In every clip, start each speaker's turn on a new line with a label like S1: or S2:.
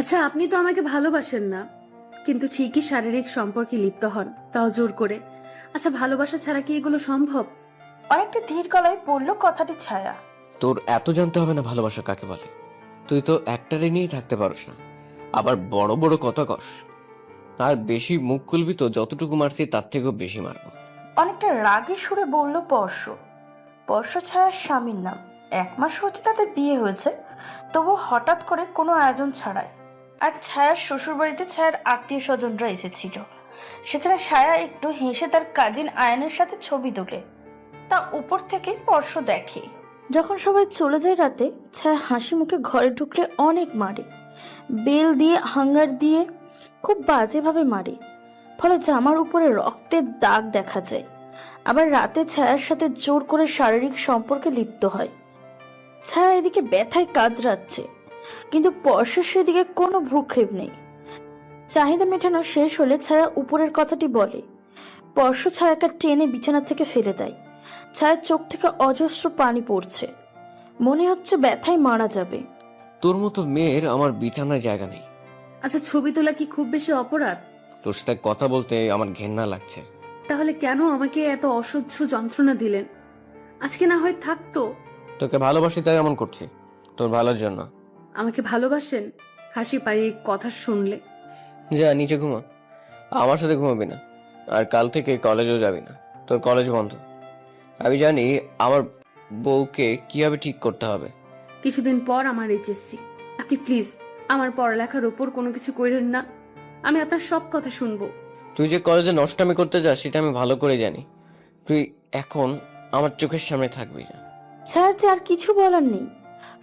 S1: আচ্ছা, আপনি তো আমাকে ভালোবাসেন না, কিন্তু ঠিকই শারীরিক সম্পর্কে লিপ্ত হন, তাও জোর করে। আচ্ছা, ভালোবাসা ছাড়া কি এগুলো সম্ভব?
S2: অনেকটা ধীর গলায় বলল কথাটি ছায়া।
S3: তোর এত জানতে হবে না ভালোবাসা কাকে বলে। তুই তো একটারে নিয়েই থাকতে পারস না, আবার বড় বড় কথা কস। আর বেশি মুখ খুলবি তো যতটুকু মারছি তার থেকেও বেশি মারবো।
S2: অনেকটা রাগী সুরে বলল পর্শ। পর্শ ছায়ার স্বামীর নাম। 1 মাস হচ্ছে তাদের বিয়ে হয়েছে, তবু হঠাৎ করে কোনো আয়োজন ছাড়াই আর ছায়ার শ্বশুরবাড়িতে ছায়ার আত্মীয় স্বজনরা এসেছিল। সেখানে ছায়া একটু হেসে তার কাজিন আয়নের সাথে ছবি তোলে। তা উপর থেকে পর্শ দেখে। যখন সবাই চলে যায় রাতে, ছায়া হাসি মুখে ঘরে ঢুকলে অনেক মারে। বেল দিয়ে, হাঙ্গার দিয়ে, খুব বাজেভাবে মারে। ফলে জামার উপরে রক্তের দাগ দেখা যায়। আবার রাতে ছায়ার সাথে জোর করে শারীরিক সম্পর্কে লিপ্ত হয়। ছায়া এদিকে ব্যথায় কাতরাচ্ছে, কিন্তু পর্শের সেদিকে কোনো ভ্রুক্ষেপ নেই। চাহিদা মেটানো শেষ হলে ছায়া উপরের কথাটি বলে। পর্শ ছায়াকে টেনে বিছানা থেকে ফেলে দেয়। ছায়ার চোখ থেকে অজস্র পানি পড়ছে, মনে হচ্ছে ব্যথায় মারা যাবে।
S3: তোর মতো মেয়ের আমার বিছানায় জায়গা নেই।
S1: আচ্ছা, ছবি তোলা কি খুব বেশি অপরাধ?
S3: তোর সাথে কথা বলতে আমার ঘেন্না লাগছে।
S1: তাহলে কেন আমাকে এত অসহ্য যন্ত্রণা দিলেন? আজকে না হয় থাকতো।
S3: তোকে ভালোবাসি তাই এমন করছি, তোর ভালোর জন্য।
S1: আমাকে ভালোবাসেন? হাসি পাই এই কথা শুনলে।
S3: যা নিচে ঘুমা, আমার সাথে ঘুমাবি না। আর কাল থেকে কলেজেও যাবি না, তোর কলেজ বন্ধ। আমি জানি আমার বউকে কিভাবে ঠিক করতে হবে।
S1: কিছুদিন পর আমার এইচএসসি। আপনি প্লিজ আমার পড়ালেখার ওপর কোনো কিছু কইরেন না। আমি আপনার সব কথা শুনবো।
S3: তুই যে কলেজে নষ্টামি করতে যাস সেটা আমি ভালো করে জানি। তুই এখন আমার চোখের সামনে থাকবি না।
S2: ছায়ার যে আর কিছু বলার নেই,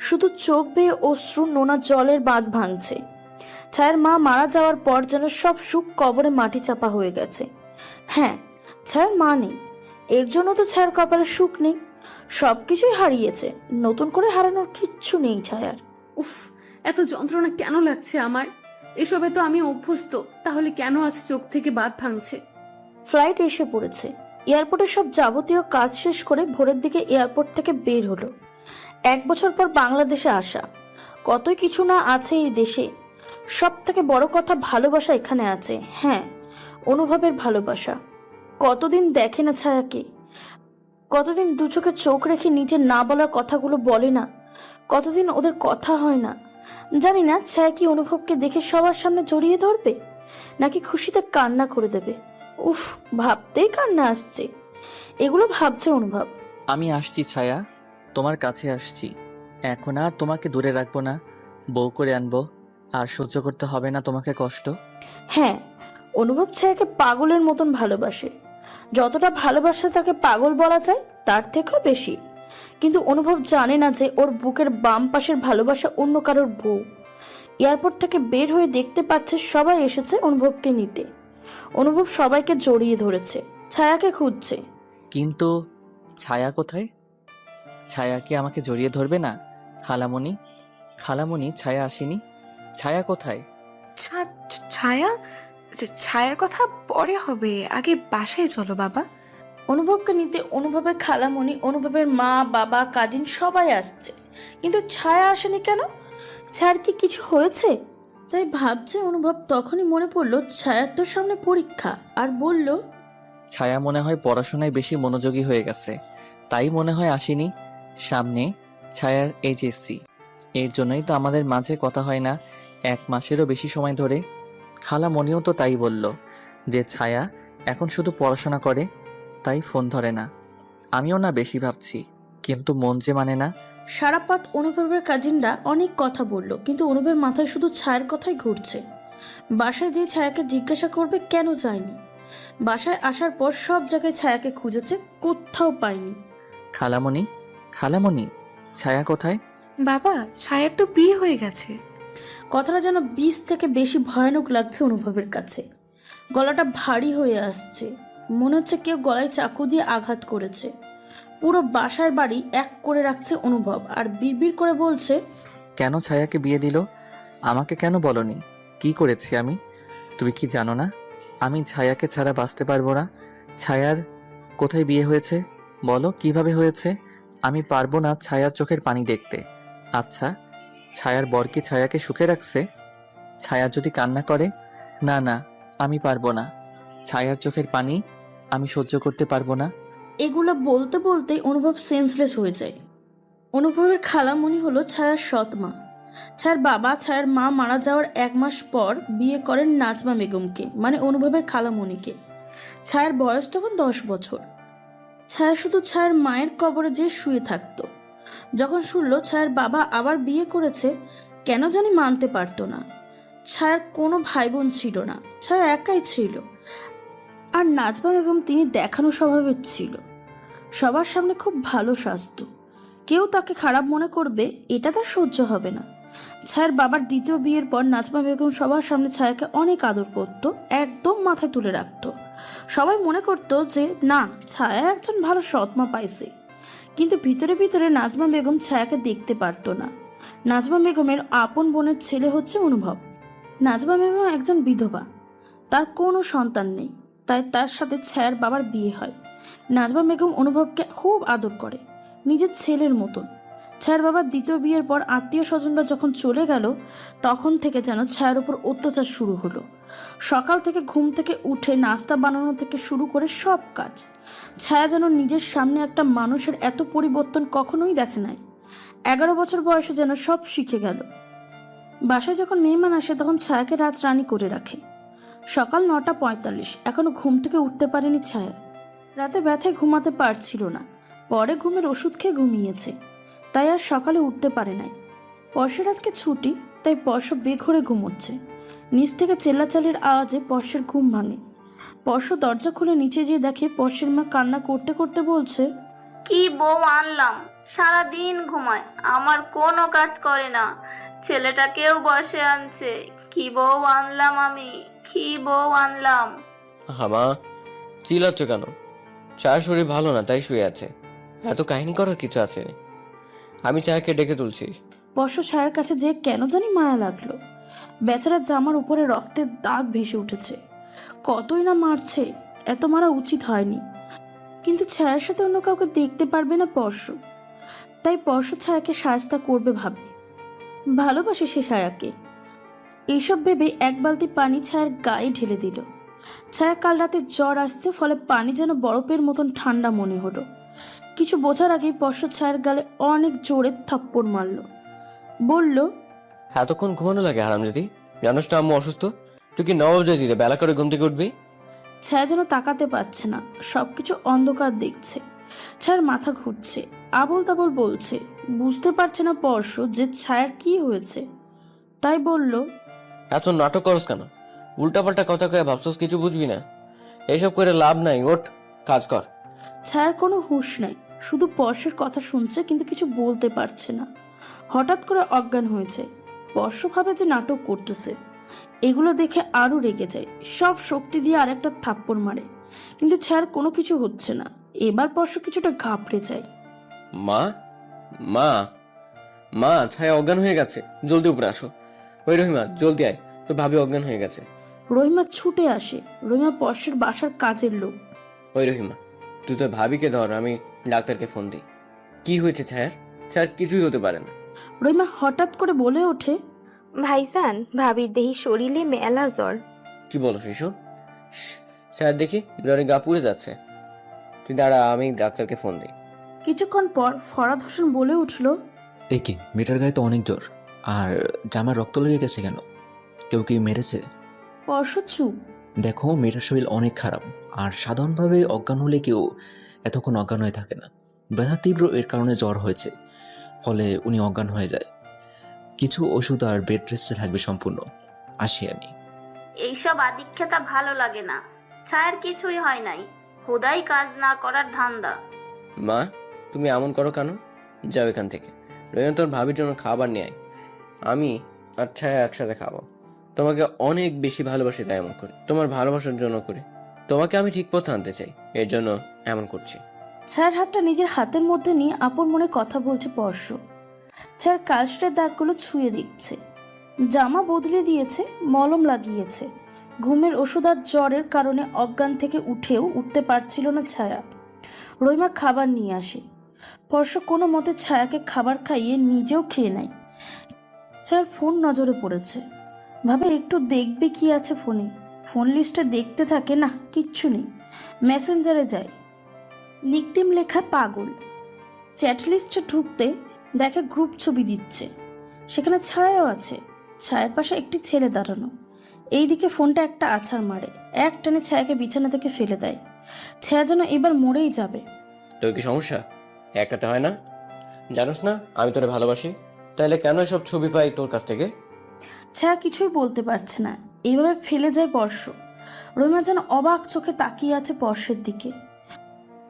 S2: শুধু চোখ বেয়ে অশ্রু নোনা জলের বাঁধ ভাঙছে। ছায়ার মা মারা যাওয়ার পর যেন সব সুখ কবরে মাটি চাপা হয়ে গেছে। হ্যাঁ, ছায়ার মা নেই, এর জন্য তো ছায়ার কপালে সুখ নেই। সবকিছুই হারিয়েছে, নতুন করে হারানোর কিচ্ছু নেই ছায়ার।
S1: উফ, এত যন্ত্রণা কেন লাগছে আমার? এসবে তো আমি অভ্যস্ত, তাহলে কেন আজ চোখ থেকে বাদ ভাঙছে?
S2: ফ্লাইট এসে পড়েছে। এয়ারপোর্টের সব যাবতীয় কাজ শেষ করে ভোরের দিকে এয়ারপোর্ট থেকে বের হলো। 1 বছর পর বাংলাদেশে আসা, কতই কিছু না আছে এই দেশে। সব থেকে বড় কথা, ভালোবাসা এখানে আছে। হ্যাঁ, অনুভবের ভালোবাসা। কতদিন দেখে না ছায়াকে, কতদিন দু চোখে চোখ রেখে নিজের না বলার কথাগুলো বলে না, কতদিন ওদের কথা হয় না। জানি না ছায়া কি অনুভবকে দেখে সবার সামনে জড়িয়ে ধরবে, নাকি খুশিতে কান্না করে দেবে। উফ, ভাবতেই কান্না আসছে। এগুলো ভাবছে অনুভব।
S4: আমি আসছি ছায়া, তোমার কাছে আসছি। এখন আর তোমাকে দূরে রাখবো না, বউ করে আনবো। আর সহ্য করতে হবে না তোমাকে কষ্ট।
S2: হ্যাঁ, অনুভব ছায়াকে পাগলের মতন ভালোবাসে। যতটা ভালোবাসে তাকে পাগল বলা যায় তার থেকেও বেশি। কিন্তু অনুভব জানে না যে ওর বুকের বাম পাশের ভালোবাসা অন্য কারোর বউ। এয়ারপোর্ট থেকে বের হয়ে দেখতে পাচ্ছে সবাই এসেছে অনুভবকে নিতে। অনুভব সবাইকে জড়িয়ে ধরেছে, ছায়াকে খুঁজছে।
S4: কিন্তু ছায়া কোথায়? ছায়া কি আমাকে জড়িয়ে ধরবে না? খালামণি, খালামণি, ছায়া আসেনি। ছায়া কোথায়?
S5: ছায়া, ছায়ার কথা পরে হবে, আগে বাসায় চলো বাবা।
S2: অনুভবকে নিতে অনুভবের খালামণি, অনুভবের মা, বাবা, কাজিন সবাই আসছে, কিন্তু ছায়া আসেনি কেন? ছায়ার কি কিছু হয়েছে? তাই ভাবছে অনুভব। তখনই মনে পড়লো ছায়ার তো সামনে পরীক্ষা, আর বলল,
S4: ছায়া মনে হয় পড়াশোনায় বেশি মনোযোগী হয়ে গেছে, তাই মনে হয় আসেনি। সামনে ছায়ার এইচএসসি, এর জন্যই তো আমাদের মাঝে কথা হয় না 1 মাসেরও বেশি সময় ধরে। খালামণিও তো তাই বলল যে ছায়া এখন শুধু পড়াশোনা করে, তাই ফোন ধরে না। আমিও না বেশি ভাবছি, কিন্তু মন যে মানে না।
S2: সারা পাত অনুভবের কাজিনরা অনেক কথা বলল, কিন্তু অনুভবের মাথায় শুধু ছায়ার কথাই ঘুরছে। বাসায় যে ছায়াকে জিজ্ঞাসা করবে কেন যায়নি। বাসায় আসার পর সব জায়গায় ছায়াকে খুঁজেছে, কোথাও পায়নি।
S4: খালামণি, খালামণি, ছায়া কোথায়?
S5: বাবা, ছায়ার তো বিয়ে হয়ে গেছে।
S2: কথাটা যেন বিষ থেকে বেশি ভয়ানক লাগছে অনুভবের কাছে। গলাটা ভারী হয়ে আসছে, মনে হচ্ছে কেউ গলায় চাকু দিয়ে আঘাত করেছে। পুরো বাসার বাড়ি এক করে রাখছে অনুভব, আর বিড়বিড় করে বলছে,
S4: কেন ছায়াকে বিয়ে দিল? আমাকে কেন বলনি? কি করেছি আমি? তুমি কি জানো না আমি ছায়াকে ছাড়া বাঁচতে পারবো না? ছায়ার কোথায় বিয়ে হয়েছে বলো, কিভাবে হয়েছে? আমি পারবো না ছায়ার চোখের পানি দেখতে। আচ্ছা, ছায়ার বর কি ছায়াকে সুখে রাখছে? ছায়া যদি কান্না করে, না না, আমি পারবো না। ছায়ার চোখের পানি আমি সহ্য করতে পারবো না।
S2: এগুলো বলতে বলতেই অনুভব সেন্সলেস হয়ে যায়। অনুভবের খালামণি হলো ছায়ার সৎ মা। ছায়ার বাবা ছায়ার মা মারা যাওয়ার 1 মাস পর বিয়ে করেন নাজমা বেগমকে, মানে অনুভবের খালামণিকে। ছায়ার বয়স তখন 10 বছর। ছায়া শুধু ছায়ার মায়ের কবরে যেয়ে শুয়ে থাকতো। যখন শুনলো ছায়ার বাবা আবার বিয়ে করেছে, কেন জানি মানতে পারতো না। ছায়ার কোনো ভাই বোন ছিল না, ছায়া একাই ছিল। আর নাজমা বেগম তিনি দেখানো স্বভাবের ছিল, সবার সামনে খুব ভালো সাজতো। কেউ তাকে খারাপ মনে করবে এটা তার সহ্য হবে না। ছায়ার বাবার দ্বিতীয় বিয়ের পর নাজমা বেগম সবার সামনে ছায়াকে অনেক আদর করত, একদম মাথায় তুলে রাখতো। সবাই মনে করতো যে না, ছায়া একজন ভালো সৎমা পাইছে। কিন্তু ভিতরে ভিতরে নাজমা বেগম ছায়াকে দেখতে পারতো না। নাজমা বেগমের আপন বোনের ছেলে হচ্ছে অনুভব। নাজমা বেগম একজন বিধবা, তার কোনো সন্তান নেই, তাই তার সাথে ছায়ার বাবার বিয়ে হয়। নাজমা বেগম অনুভবকে খুব আদর করে, নিজের ছেলের মতন। ছায়ার বাবার দ্বিতীয় বিয়ের পর আত্মীয় স্বজনরা যখন চলে গেল, তখন থেকে যেন ছায়ার উপর অত্যাচার শুরু হলো। সকাল থেকে ঘুম থেকে উঠে নাস্তা বানানো থেকে শুরু করে সব কাজ। ছায়া যেন নিজের সামনে একটা মানুষের এত পরিবর্তন কখনোই দেখে নাই। 11 বছর বয়সে যেন সব শিখে গেল। বাসায় যখন মেহমান আসে তখন ছায়াকে রাজরানী করে রাখে। সকাল 9:45, এখনো ঘুম থেকে উঠতে পারেনি ছায়া। রাতে ব্যথায় ঘুমাতে পারছিল না, পরে ঘুমের ওষুধ খেয়ে ঘুমিয়েছে, তাই আর সকালে উঠতে পারে নাই। পরশের আজকে ছুটি, তাই পরশ বেঘরে ঘুমোচ্ছে। নিচ থেকে চেল্লাচালির আওয়াজে পরশের ঘুম ভাঙে। পরশ দরজা খুলে নিচে গিয়ে দেখে পরশের মা কান্না করতে করতে বলছে,
S6: কি বউ আনলাম, সারাদিন ঘুমায়, আমার কোনো কাজ করে না, ছেলেটাকেও বসে আনছে। কি বউ আনলাম আমি, কি বউ আনলাম।
S3: মা, চিল্লাচ্ছ কেন? ছায়ার শরীর ভালো না, তাই শুয়ে আছে। এত কাহিনী করার কিছু আছে না। আমি ছায়াকে ডেকে তুলছি।
S2: পরশ ছায়ার কাছে যে কেন জানি মায়া লাগলো। বেচারার জামার উপরে রক্তের দাগ ভেসে উঠেছে। কতই না মারছে, এত মারা উচিত হয়নি। কিন্তু ছায়ার সাথে অন্য কাউকে দেখতে পারবে না পরশ, তাই পরশ ছায়াকে সাজতা করবে ভাবে। ভালোবাসে সে ছায়াকে। এইসব ভেবে 1 বালতি পানি ছায়ার গায়ে ঢেলে দিল। ছায়া কাল রাতে জ্বর আসছে, ফলে পানি যেন বরফের মতন ঠান্ডা মনে হলো। কিছু বোঝার আগেই পরশ ছায়ার গালে অনেক জোরে থাপ্পড় মারল। বলল,
S3: এতক্ষণ ঘুমানো লাগে হারামজাদি? জানোস না আম্মু অসুস্থ? তুই কি নবাব জাতিতে বেলা করে ঘুম থেকে উঠবি?
S2: ছায়া যেন তাকাতে পারছে না, সবকিছু অন্ধকার দেখছে। ছায়ার মাথা ঘুরছে, আবল তাবল বলছে, বুঝতে পারছে না পরশ যে ছায়ার কি হয়েছে। তাই বলল,
S3: এত নাটক করস কেন? উল্টাপাল্টা কথা কয়ে ভাবছস কিছু বুঝবি না? এসব করে লাভ নাই, ওঠ কাজ কর।
S2: ছায়ার কোনো হুঁশ নাই, শুধু পরশের কথা শুনছে কিন্তু কিছু বলতে পারছে না। হঠাৎ করে অজ্ঞান হয়েছে। পরশ ভাবে যে নাটক করতেছে। এগুলো দেখে আরো রেগে যায়, সব শক্তি দিয়ে আরেকটা থাপ্পড় মারে, কিন্তু ছায়ার কোনো কিছু হচ্ছে না। এবার পরশ কিছুটা ঘাবড়ে যায়।
S3: মা, মা, মা, ছায়া অজ্ঞান হয়ে গেছে, জলদি উপরে আসো। ওই রহিমা, জলদি আয়, তো ভাবি অজ্ঞান হয়ে গেছে।
S2: রহিমা ছুটে আসে। রহিমা পরশের বাসার কাজের লোক।
S3: ওই রহিমা, তুই তো ভাবিকে ধর, আমি ডাক্তারকে ফোন দিই। কি হয়েছে ছায়ার? ছায়ার কিছুই হতে পারে না।
S2: রহিমা হঠাৎ করে বলে ওঠে,
S5: ভাইজান, ভাবির দেহি শরীরে মেলা জ্বর।
S3: কি বলো শিশু? ছায়ার দেখি জ্বরে গা পুড়ে যাচ্ছে। তুই দাঁড়া, আমি ডাক্তারকে ফোন দিই।
S2: কিছুক্ষণ পর ফরাদ হোসেন বলে উঠল,
S7: এ কি, মেয়েটার গায়ে তো অনেক জ্বর, আর জামার রক্ত লেগে গেছে কেন? কেউ কি মেরেছে?
S2: পরশ চুপ।
S7: দেখো, মেয়েটার শরীর অনেক খারাপ, আর সাধারণভাবে অজ্ঞান হলে কেউ এতক্ষণ অজ্ঞান হয়ে থাকে না। ব্যথা তীব্র, এর কারণে জ্বর হয়েছে, ফলে উনি অজ্ঞান হয়ে যায়। কিছু ওষুধ আর বেড রেস্টে থাকবে সম্পূর্ণ। আসি আমি।
S6: এইসব আদিক্ষেতা ভালো লাগে না। ছায়ার কিছুই হয় নাই, হুদাই কাজ না করার ধান্দা।
S3: মা, তুমি এমন করো কেন? যাও এখান থেকে। রহিমা, তোর ভাবির জন্য খাবার নিয়ে আয়। আমি আর ছায়া একসাথে খাবো। তোমাকে অনেক বেশি ভালোবাসি, তাই এমন করি। তোমার ভালোবাসার জন্য করি। তোমাকে আমি ঠিক পথে আনতে চাই, এর জন্য এমন করছি।
S2: ছায়ার হাতটা নিজের হাতের মধ্যে নিয়ে আপন মনে কথা বলছে পরশ। ছায়ার কালসের দাগগুলো ছুঁয়ে দেখছে। জামা বদলে দিয়েছে, মলম লাগিয়েছে। ঘুমের ওষুধ আর জ্বরের কারণে অজ্ঞান থেকে উঠতে পারছিল না ছায়া। রহিমা খাবার নিয়ে আসে। স্পর্শ কোনো মতে ছায়াকে খাবার খাইয়ে নিজেও খেয়ে নেয়। ছায়ার ফোন নজরে পড়েছে, ভাবে একটু দেখবে কি আছে ফোনে। ফোন লিস্টে দেখতে থাকে, না কিচ্ছু নেই। মেসেঞ্জারে যায়, নিকনেম লেখা পাগল। চ্যাট লিস্টে ঢুকতে দেখে গ্রুপ ছবি দিচ্ছে, সেখানে ছায়াও আছে। ছায়ার পাশে একটি ছেলে দাঁড়ানো। এইদিকে ফোনটা একটা আছাড় মারে, এক টানে ছায়াকে বিছানা থেকে ফেলে দেয়। ছায়া যেন এবার মরেই যাবে।
S3: তোর কি সমস্যা? একটাতে হয় না? জানোস না আমি তোরে ভালোবাসি, তাহলে কেন এসব ছবি পাই তোর কাছ থেকে?
S2: ছায়া কিছুই বলতে পারছে না, এইভাবে ফেলে যায় পর্শ। রহিমা যেন অবাক চোখে তাকিয়ে আছে পর্শের দিকে।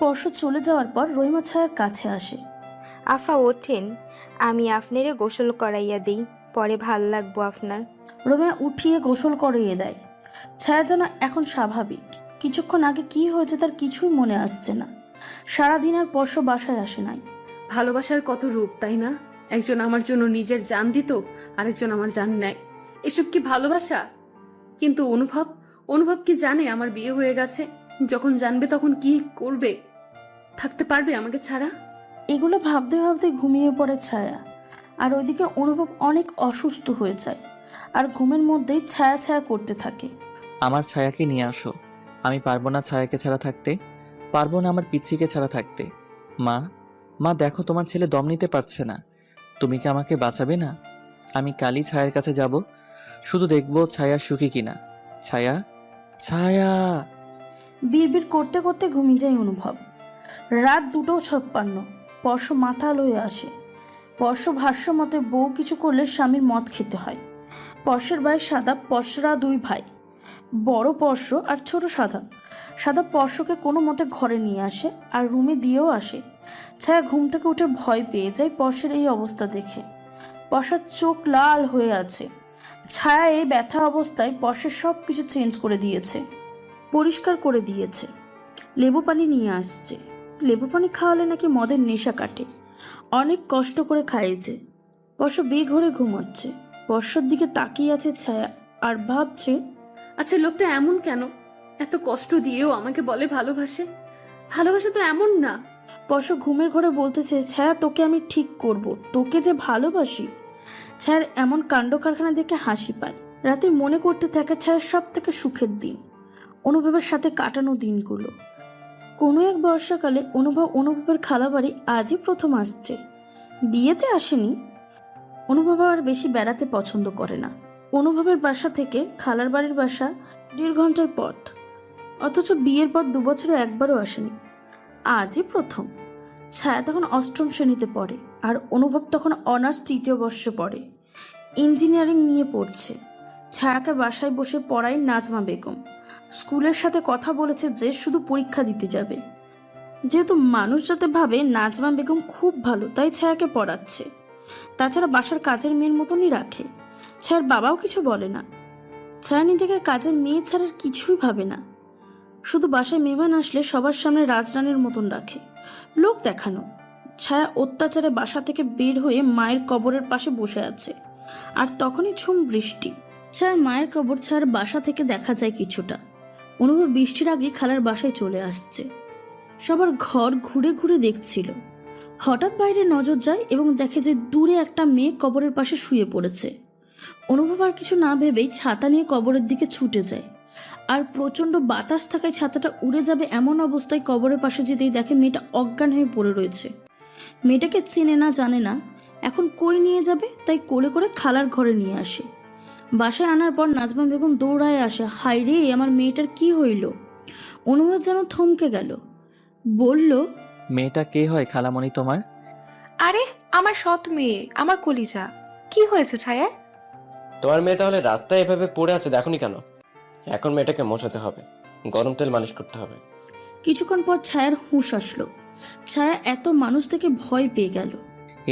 S2: পর্শ চলে যাওয়ার পর রহিমা ছায়ার কাছে আসে।
S8: আফা ওঠেন, আমি আপনারে গোসল করাইয়া দিই, পরে ভাল লাগবো আপনার।
S2: রহিমা উঠিয়ে গোসল করিয়ে দেয়। ছায়া যেন এখন স্বাভাবিক। কিছুক্ষণ আগে কি হয়েছে তার কিছুই মনে আসছে না। সারাদিন আর পর্শ বাসায় আসে নাই।
S1: ভালোবাসার কত রূপ, তাই না? একজন আমার জন্য নিজের জান দিত, আরেকজন আমার জান নেয়। এসব কি ভালোবাসা? কিন্তু অনুভব কি জানে আমার বিয়ে হয়ে গেছে? যখন জানবে তখন কি করবে? থাকতে পারবে আমাকে ছাড়া?
S2: এগুলো ভাবতে ভাবতে ঘুমিয়ে পড়ে ছায়া। আর ওইদিকে অনুভব অনেক অসুস্থ হয়ে যায়, আর ঘুমের মধ্যেই ছায়া ছায়া করতে থাকে।
S4: আমার ছায়াকে নিয়ে আসো। আমি পারবো না ছায়াকে ছাড়া থাকতে, পারবো না আমার পিচ্চিকে ছাড়া থাকতে। মা, মা দেখো তোমার ছেলে দম নিতে পারছে না, তুমি কি আমাকে বাঁচাবে না? আমি কালই ছায়ার কাছে যাব, শুধু দেখবো ছায়া সুখী কিনা। ছায়া, ছায়া।
S2: বিড়বিড় করতে করতে ঘুমিয়ে যায় অনুভব। রাত 2:56। পর্শ মাথা লয়ে আসে। পর্শ ভাষ্য মতে বউ কিছু করলে স্বামীর মদ খেতে হয়। পর্শের ভাই সাদা, পর্শরা 2 ভাই, বড় পর্শ আর ছোট সাদা। সাদা পর্শকে কোনো মতে ঘরে নিয়ে আসে আর রুমে দিয়েও আসে। ছায়া ঘুম থেকে উঠে ভয় পেয়ে যায় পর্শের এই অবস্থা দেখে। পর্শার চোখ লাল হয়ে আছে। ছায়া এই ব্যথা অবস্থায় পর্শের সব কিছু চেঞ্জ করে দিয়েছে, পরিষ্কার করে দিয়েছে। লেবু পানি নিয়ে আসছে। লেবু পানি খাওয়ালে নাকি মদের নেশা কাটে। অনেক কষ্ট করে খাইয়েছে। পর্শ বেঘরে ঘুমাচ্ছে। পর্শর দিকে তাকিয়ে আছে ছায়া আর ভাবছে,
S1: আচ্ছা লোকটা এমন কেন? এত কষ্ট দিয়েও আমাকে বলে ভালোবাসে। ভালোবাসা তো এমন না।
S2: পর্শ ঘুমের ঘরে বলতেছে, ছায়া তোকে আমি ঠিক করব, তোকে যে ভালোবাসি। ছায়ার এমন কাণ্ড কারখানা দেখে হাসি পায়। রাতে মনে করতে থাকে ছায়ার সব থেকে সুখের দিন, অনুভবের সাথে কাটানো দিনগুলো। কোনো এক বর্ষাকালে অনুভবের খালাবাড়ি আজই প্রথম আসছে, বিয়েতে আসেনি। অনুভব আর বেশি বেড়াতে পছন্দ করে না। অনুভবের বাসা থেকে খালার বাড়ির বাসা 1.5 ঘন্টার পথ, অথচ বিয়ের পর 2 বছরে একবারও আসেনি। আজই প্রথম। ছায়া তখন 8ম শ্রেণীতে পড়ে আর অনুভব তখন অনার্স 3য় বর্ষে পড়ে, ইঞ্জিনিয়ারিং নিয়ে পড়ছে। ছায়াকে বাসায় বসে পড়ায় নাজমা বেগম। স্কুলের সাথে কথা বলেছে যে শুধু পরীক্ষা দিতে যাবে। যেহেতু মানুষ যাতে ভাবে নাজমা বেগম খুব ভালো, তাই ছায়াকে পড়াচ্ছে। তাছাড়া বাসার কাজের মেয়ের মতনই রাখে। ছায়ার বাবাও কিছু বলে না। ছায়া নিজেকে কাজের মেয়ে ছাড়ার কিছুই ভাবে না। শুধু বাসায় মেহমান আসলে সবার সামনে রাজরানীর মতন রাখে, লোক দেখানো। ছায়া অত্যাচারে বাসা থেকে বের হয়ে মায়ের কবরের পাশে বসে আছে, আর তখনই ঝুম বৃষ্টি। ছায়ার মায়ের কবর ছায়ার বাসা থেকে দেখা যায় কিছুটা। অনুভব বৃষ্টির আগে খালার বাসায় চলে আসছে। সবার ঘর ঘুরে ঘুরে দেখছিল। হঠাৎ বাইরে নজর যায় এবং দেখে যে দূরে একটা মেয়ে কবরের পাশে শুয়ে পড়েছে। অনুভব আর কিছু না ভেবেই ছাতা নিয়ে কবরের দিকে ছুটে যায়। আর প্রচণ্ড বাতাস থাকায় ছাতাটা উড়ে যাবে এমন অবস্থায় কবরের পাশে যেতেই দেখে মেয়েটা অজ্ঞান হয়ে পড়ে রয়েছে। মেয়েটাকে চেনে না, জানে না, এখন কই নিয়ে যাবে, তাই কোলে করে খালার ঘরে নিয়ে আসে। বাসায় আনার পর নাজমা বেগম দৌড়ায় আসে, হায় রে আমার মেয়েটার কি হইল। অনুভব যেন থমকে গেল, বলল,
S4: মেয়েটা কে হয় খালামণি তোমার?
S5: আরে আমার সৎ মেয়ে, আমার কলিজা। কি হয়েছে ছায়ার?
S3: তোমার মেয়ে তাহলে রাস্তায় এভাবে পড়ে আছে দেখোনি কেন? এখন মেয়েটাকে মোছাতে হবে, গরম তেল মালিশ করতে হবে।
S2: কিছুক্ষণ পর ছায়ার হুঁশ আসলো। ছায়া এত মানুষ থেকে ভয় পেয়ে গেল।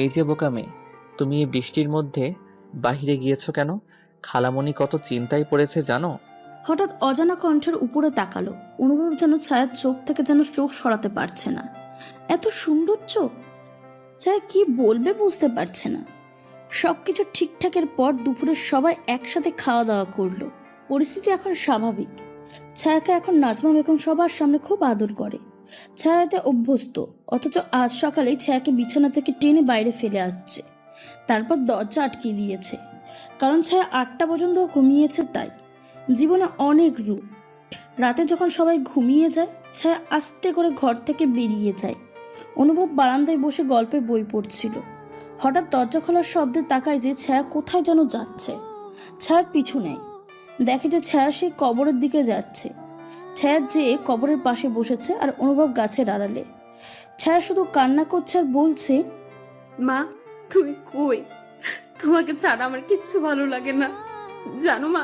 S4: এই যে বোকা মেয়ে, তুমি এই বৃষ্টির মধ্যে বাহিরে গিয়েছো কেন? খালামণি কত চিন্তায় পড়েছে জানো?
S2: হঠাৎ অজানা কণ্ঠের উপরে তাকালো। অনুভব যেন ছায়ার চোখ থেকে যেন চোখ সরাতে পারছে না। এত সুন্দর চোখ। ছায়া কি বলবে বুঝতে পারছে না। সবকিছু ঠিকঠাকের পর দুপুরে সবাই একসাথে খাওয়া দাওয়া করলো। পরিস্থিতি এখন স্বাভাবিক। ছায়াকে এখন নাজমা বেগম সবার সামনে খুব আদর করে।
S9: ছায়া এতে অভ্যস্ত, অথচ আজ সকালে ছায়াকে বিছানা থেকে টেনে বাইরে ফেলে আসছে, তারপর দরজা আটকিয়ে দিয়েছে। কারণ ছায়া 8টা পর্যন্ত ঘুমিয়েছে। তাই জীবনে অনেক রূপ। রাতে যখন সবাই ঘুমিয়ে যায়, ছায়া আস্তে করে ঘর থেকে বেরিয়ে যায়। অনুভব বারান্দায় বসে গল্পের বই পড়ছিল। হঠাৎ দরজা খোলার শব্দে তাকায় যে ছায়া কোথায় যেন যাচ্ছে। ছায়ার পিছু নেয়, দেখে যে ছায়া সেই কবরের দিকে যাচ্ছে। ছায়া যেয়ে কবরের পাশে বসেছে আর অনুভব গাছের আড়ালে। ছায়া শুধু কান্না করছে আর বলছে,
S1: মা তুমি কই? তোমাকে ছাড়া আমার কিচ্ছু ভালো লাগে না। জানো মা,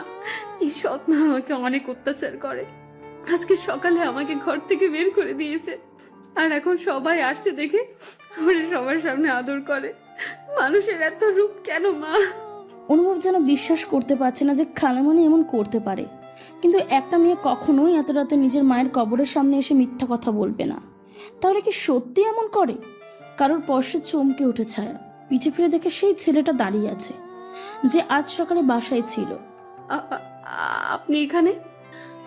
S1: এই সৎ মা আমাকে অনেক অত্যাচার করে। আজকে সকালে আমাকে ঘর থেকে বের করে দিয়েছে, আর এখন সবাই আসছে দেখে আমার সবার সামনে আদর করে। মানুষের এত রূপ কেন মা?
S9: অনুভব যেন বিশ্বাস করতে পারছে না যে খালামণি এমন করতে পারে। কিন্তু একটা মেয়ে কখনোই এত রাতে নিজের মায়ের কবরের সামনে এসে মিথ্যা কথা বলবে না। তাহলে কি সত্যি এমন করে? কারোর পরশে চমকে উঠে ছায়া পিছে ফিরে দেখে সেই ছেলেটা দাঁড়িয়ে আছে, যে আজ সকালে বাসায় ছিল।
S1: আপনি এখানে?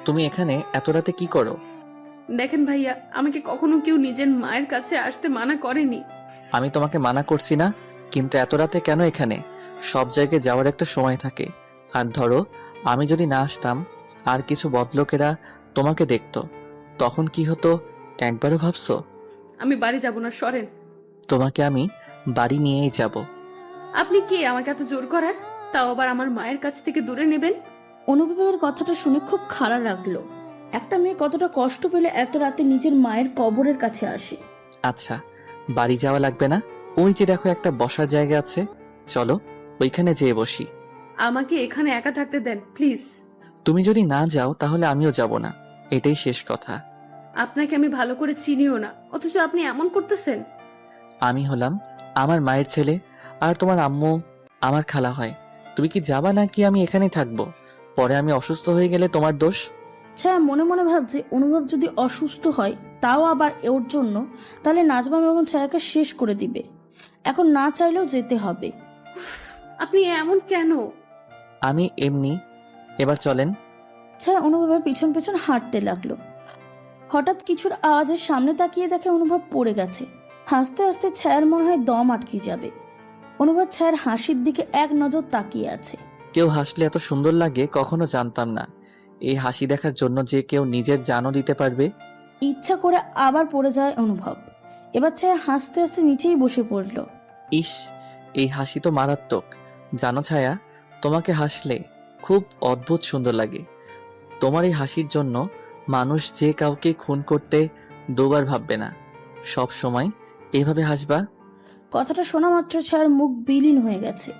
S4: তুমি এখানে এত রাতে কি করো?
S1: দেখেন ভাইয়া, আমাকে কখনো কেউ নিজের মায়ের কাছে আসতে মানা করেনি।
S4: আমি তোমাকে মানা করছি না, কিন্তু এত রাতে কেন এখানে? সব জায়গায় যাওয়ার একটা সময় থাকে। আর ধরো আমি যদি না আসতাম আর কিছু বদলোকেরা তোমাকে দেখতো, তখন কি হতো একবারও ভাবছো?
S1: আমি বাড়ি যাব না, সরেন।
S4: তোমাকে আমি বাড়ি নিয়েই যাব।
S1: আপনি কে আমাকে এত জোর করার? তাও আবার আমার মায়ের কাছ থেকে দূরে নেবেন?
S9: অনুভবের কথাটা শুনে খুব খারাপ লাগলো। একটা মেয়ে কতটা কষ্ট পেলে এত রাতে নিজের মায়ের কবরের কাছে আসে।
S4: আচ্ছা, বাড়ি যাওয়া লাগবে না, ওই যে দেখো একটা বসার জায়গা আছে, চলো ওইখানে যেয়ে বসি।
S1: আমাকে এখানে একা থাকতে দেন প্লিজ।
S4: তুমি যদি না যাও তাহলে আমিও যাব না, এটাই শেষ কথা।
S1: আপনাকে আমি ভালো করে চিনিও না, অথচ আপনি এমন করতেছেন।
S4: আমি হলাম আমার মায়ের ছেলে, আর তোমার আম্মু আমার খালা হয়। তুমি কি যাবা নাকি আমি এখানেই থাকবো? পরে আমি অসুস্থ হয়ে গেলে তোমার দোষ।
S9: ছায়া মনে মনে ভাবছে অনুভব যদি অসুস্থ হয়, তাও আবার ওর জন্য, তাহলে নাজমা এবং ছায়াকে শেষ করে দিবে। এখন না চাইলেও যেতে হবে।
S1: আপনি এমন কেন?
S4: আমি এমনি। এবার চলেন।
S9: ছায়া অনুভবের পিছন পিছন হাঁটতে লাগলো। হঠাৎ কিছুর আওয়াজের সামনে তাকিয়ে দেখে অনুভব পড়ে গেছে। হাসতে হাসতে ছায়ার মনে হয় দম আটকে যাবে। অনুভব ছায়ার হাসির দিকে এক নজর তাকিয়ে আছে।
S4: কেউ হাসলে এত সুন্দর লাগে কখনো জানতাম না। এই হাসি দেখার জন্য যে কেউ নিজের জানও দিতে পারবে।
S9: ইচ্ছা করে আবার পড়ে যায় অনুভব। এবার ছায়া হাসতে হাসতে নিচেই বসে পড়ল।
S4: ইস, এই হাসি তো মারাত্মক। জানো ছায়া, তোমাকে হাসলে খুব অদ্ভুত সুন্দর লাগে। তোমার এই হাসির জন্য মানুষ যে কাউকে খুন করতে দুবার ভাববে না। সব সময় এভাবে হাসবা।
S9: কথাটা শোনা মাত্র ছায়ার মুখ বিলীন হয়ে গেছে।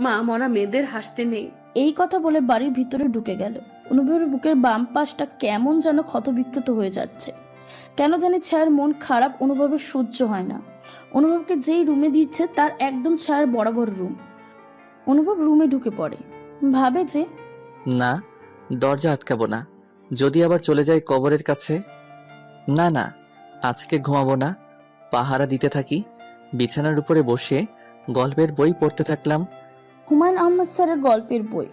S1: মা মরা মেয়েদের হাসতে নেই।
S9: এই কথা বলে বাড়ির ভিতরে ঢুকে গেল। অনুভবের বুকের বাম পাশটা কেমন যেন ক্ষতবিক্ষত হয়ে যাচ্ছে। কেন জানি ছায়ার মন খারাপ অনুভবের সহ্য হয় না। অনুভবকে যেই রুমে দিচ্ছে তার একদম ছায়ার বরাবর রুম। অনুভব রুমে ঢুকে পড়ে, ভাবে যে
S4: না, দরজা আটকাবো না। যদি আবার চলে যাই কবরের কাছে। না না, আজকে ঘুমাবো না, পাহারা দিতে থাকি। বিছানার উপরে বসে গল্পের বই পড়তে থাকলাম।
S9: হুমায়ুন আহমেদ স্যারের গল্পের বই।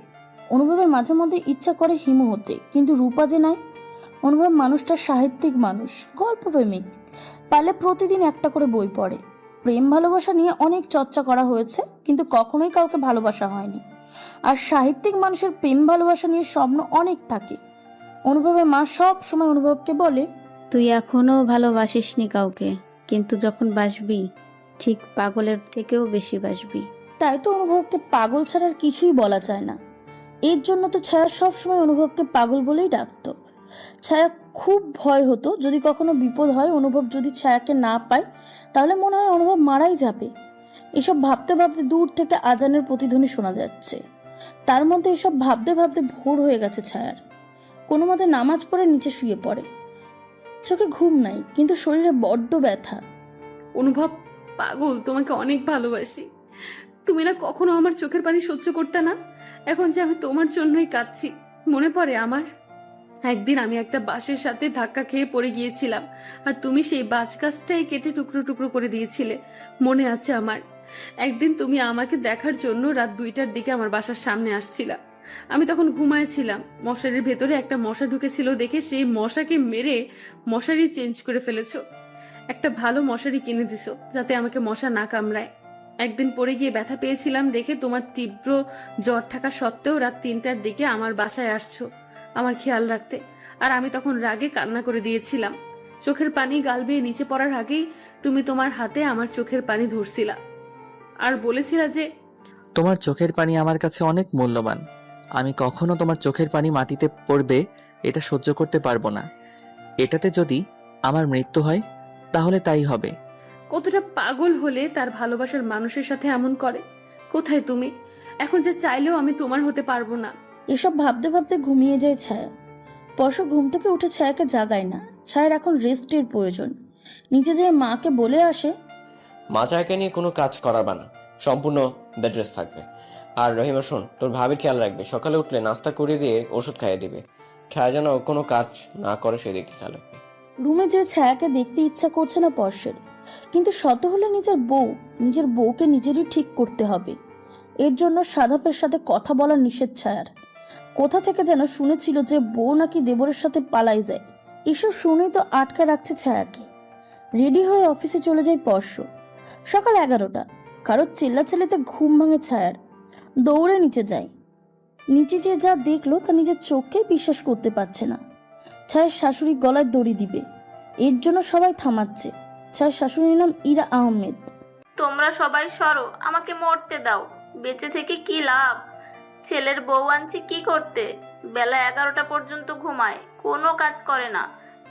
S9: অনুভবের মাঝে মধ্যে ইচ্ছা করে হিমু হতে, কিন্তু রূপা যে নাই। অনুভব মানুষটা সাহিত্যিক মানুষ, গল্পপ্রেমিক। পারলে প্রতিদিন একটা করে বই পড়ে। প্রেম ভালোবাসা নিয়ে অনেক চর্চা করা হয়েছে, কিন্তু কখনোই কাউকে ভালোবাসা হয়নি। আর সাহিত্যিক মানুষের প্রেম ভালোবাসা নিয়ে স্বপ্ন অনেক থাকে। অনুভবের মা সব সময় অনুভবকে বলে,
S10: তুই এখনো ভালোবাসিসনি কাউকে, কিন্তু যখন বাসবি ঠিক পাগলের থেকেও বেশি বাসবি।
S9: তাই তো অনুভবকে পাগল ছাড়া আর কিছুই বলা যায় না। এর জন্য তো ছায়া সবসময় অনুভবকে পাগল বলেই ডাকতো। ছায়া খুব ভয় হতো যদি কখনো বিপদ হয়, অনুভব যদি ছায়াকে না পায় তাহলে মনে হয় অনুভব মারাই যাবে। এসব ভাবতে ভাবতে দূর থেকে আজানের প্রতিধ্বনি শোনা যাচ্ছে। তার মধ্যে এসব ভাবতে ভাবতে ভোর হয়ে গেছে ছায়ার। কোনো মতে নামাজ পড়ে নিচে শুয়ে পড়ে। চোখে ঘুম নাই, কিন্তু শরীরে বড্ড ব্যথা।
S1: অনুভব পাগল, তোমাকে অনেক ভালোবাসি। তুমি না কখনো আমার চোখের পানি সহ্য করতে না। এখন যে আমি তোমার জন্যই কাঁদছি, মনে পড়ে আমার একদিন আমি একটা বাঁশের সাথে ধাক্কা খেয়ে পড়ে গিয়েছিলাম, আর তুমি সেই বাঁশ গাছটাই কেটে টুকরো টুকরো করে দিয়েছিলে। মনে আছে আমার। একদিন তুমি আমাকে দেখার জন্য রাত 2টার দিকে আমার বাসার সামনে আসছিলা। আমি তখন ঘুমায়ছিলাম, মশারির ভেতরে একটা মশা ঢুকেছিল দেখে সেই মশাকে মেরে মশারি চেঞ্জ করে ফেলেছো। একটা ভালো মশারি কিনে দিছো যাতে আমাকে মশা না কামড়ায়। একদিন পড়ে গিয়ে ব্যথা পেয়েছিলাম দেখে তোমার তীব্র জ্বর থাকা সত্ত্বেও রাত 3টার দিকে আমার বাসায় আসছো আমার খেয়াল রাখতে, আর আমি তখন রাগে কান্না করে দিয়েছিলাম। চোখের পানি গাল বেয়ে নিচে পড়ার আগেই তুমি তোমার হাতে আমার চোখের পানি ধরছিলা আর বলেছিলা যে
S4: তোমার চোখের পানি আমার কাছে অনেক মূল্যবান। আমি কখনো তোমার চোখের পানি মাটিতে পড়বে এটা সহ্য করতে পারবো না। এটাতে যদি আমার মৃত্যু হয় তাহলে তাই হবে।
S1: কতটা পাগল হলে তার ভালোবাসার মানুষের সাথে এমন করে। কোথায় তুমি? এখন যে চাইলেও আমি তোমার হতে পারবো না।
S9: এসব ভাবতে ভাবতে ঘুমিয়ে যায় ছায়া। পরশু ঘুম থেকে উঠে ছায়াকে জাগায় না। ছায়ার এখন রেস্টের প্রয়োজন। নিচে যেয়ে মাকে বলে আসে,
S3: মা চায়কে নিয়ে কোনো কাজ করাবা না, সম্পূর্ণ বেড রেস্ট থাকবে। আর রহিমা শোন, তোর ভাবির খেয়াল রাখবে, সকালে উঠলে নাস্তা করে দিয়ে ওষুধ খাইয়ে দিবে। ছায়া যেন কোনো কাজ না করে সেদিকে খেয়াল রাখবে।
S9: রুমে যে ছায়াকে দেখতে ইচ্ছা করছে না পরশের, কিন্তু শত হলে নিজের বউকে নিজেরই ঠিক করতে হবে। এর জন্য সাধাপের সাথে কথা বলা নিষেধ ছায়ার। কোথা থেকে যেন শুনেছিল যে বউ নাকি দেবরের সাথে পালাই যায়। এসব শুনেই তো আটকা রাখছে ছায়াকে। রেডি হয়ে অফিসে চলে যায় পরশ। সকাল 11টা। কারোর চিল্লাচিল্লিতে ঘুম ভাঙে ছায়ার। দৌড়ে নিচে যায়। নিচে যে যা দেখলো তা নিজের চোখকেই বিশ্বাস করতে পারছে না। ছায়ের শাশুড়ি গলায় দড়ি দিবে, এর জন্য সবাই থামাচ্ছে। ছায়ের শাশুড়ির নাম ইরা আহমেদ।
S6: তোমরা সবাই সরো, আমাকে মরতে দাও। বেঁচে থেকে কি লাভ? ছেলের বউ আনছি কি করতে? বেলা 11টা পর্যন্ত ঘুমায়, কোনো কাজ করে না।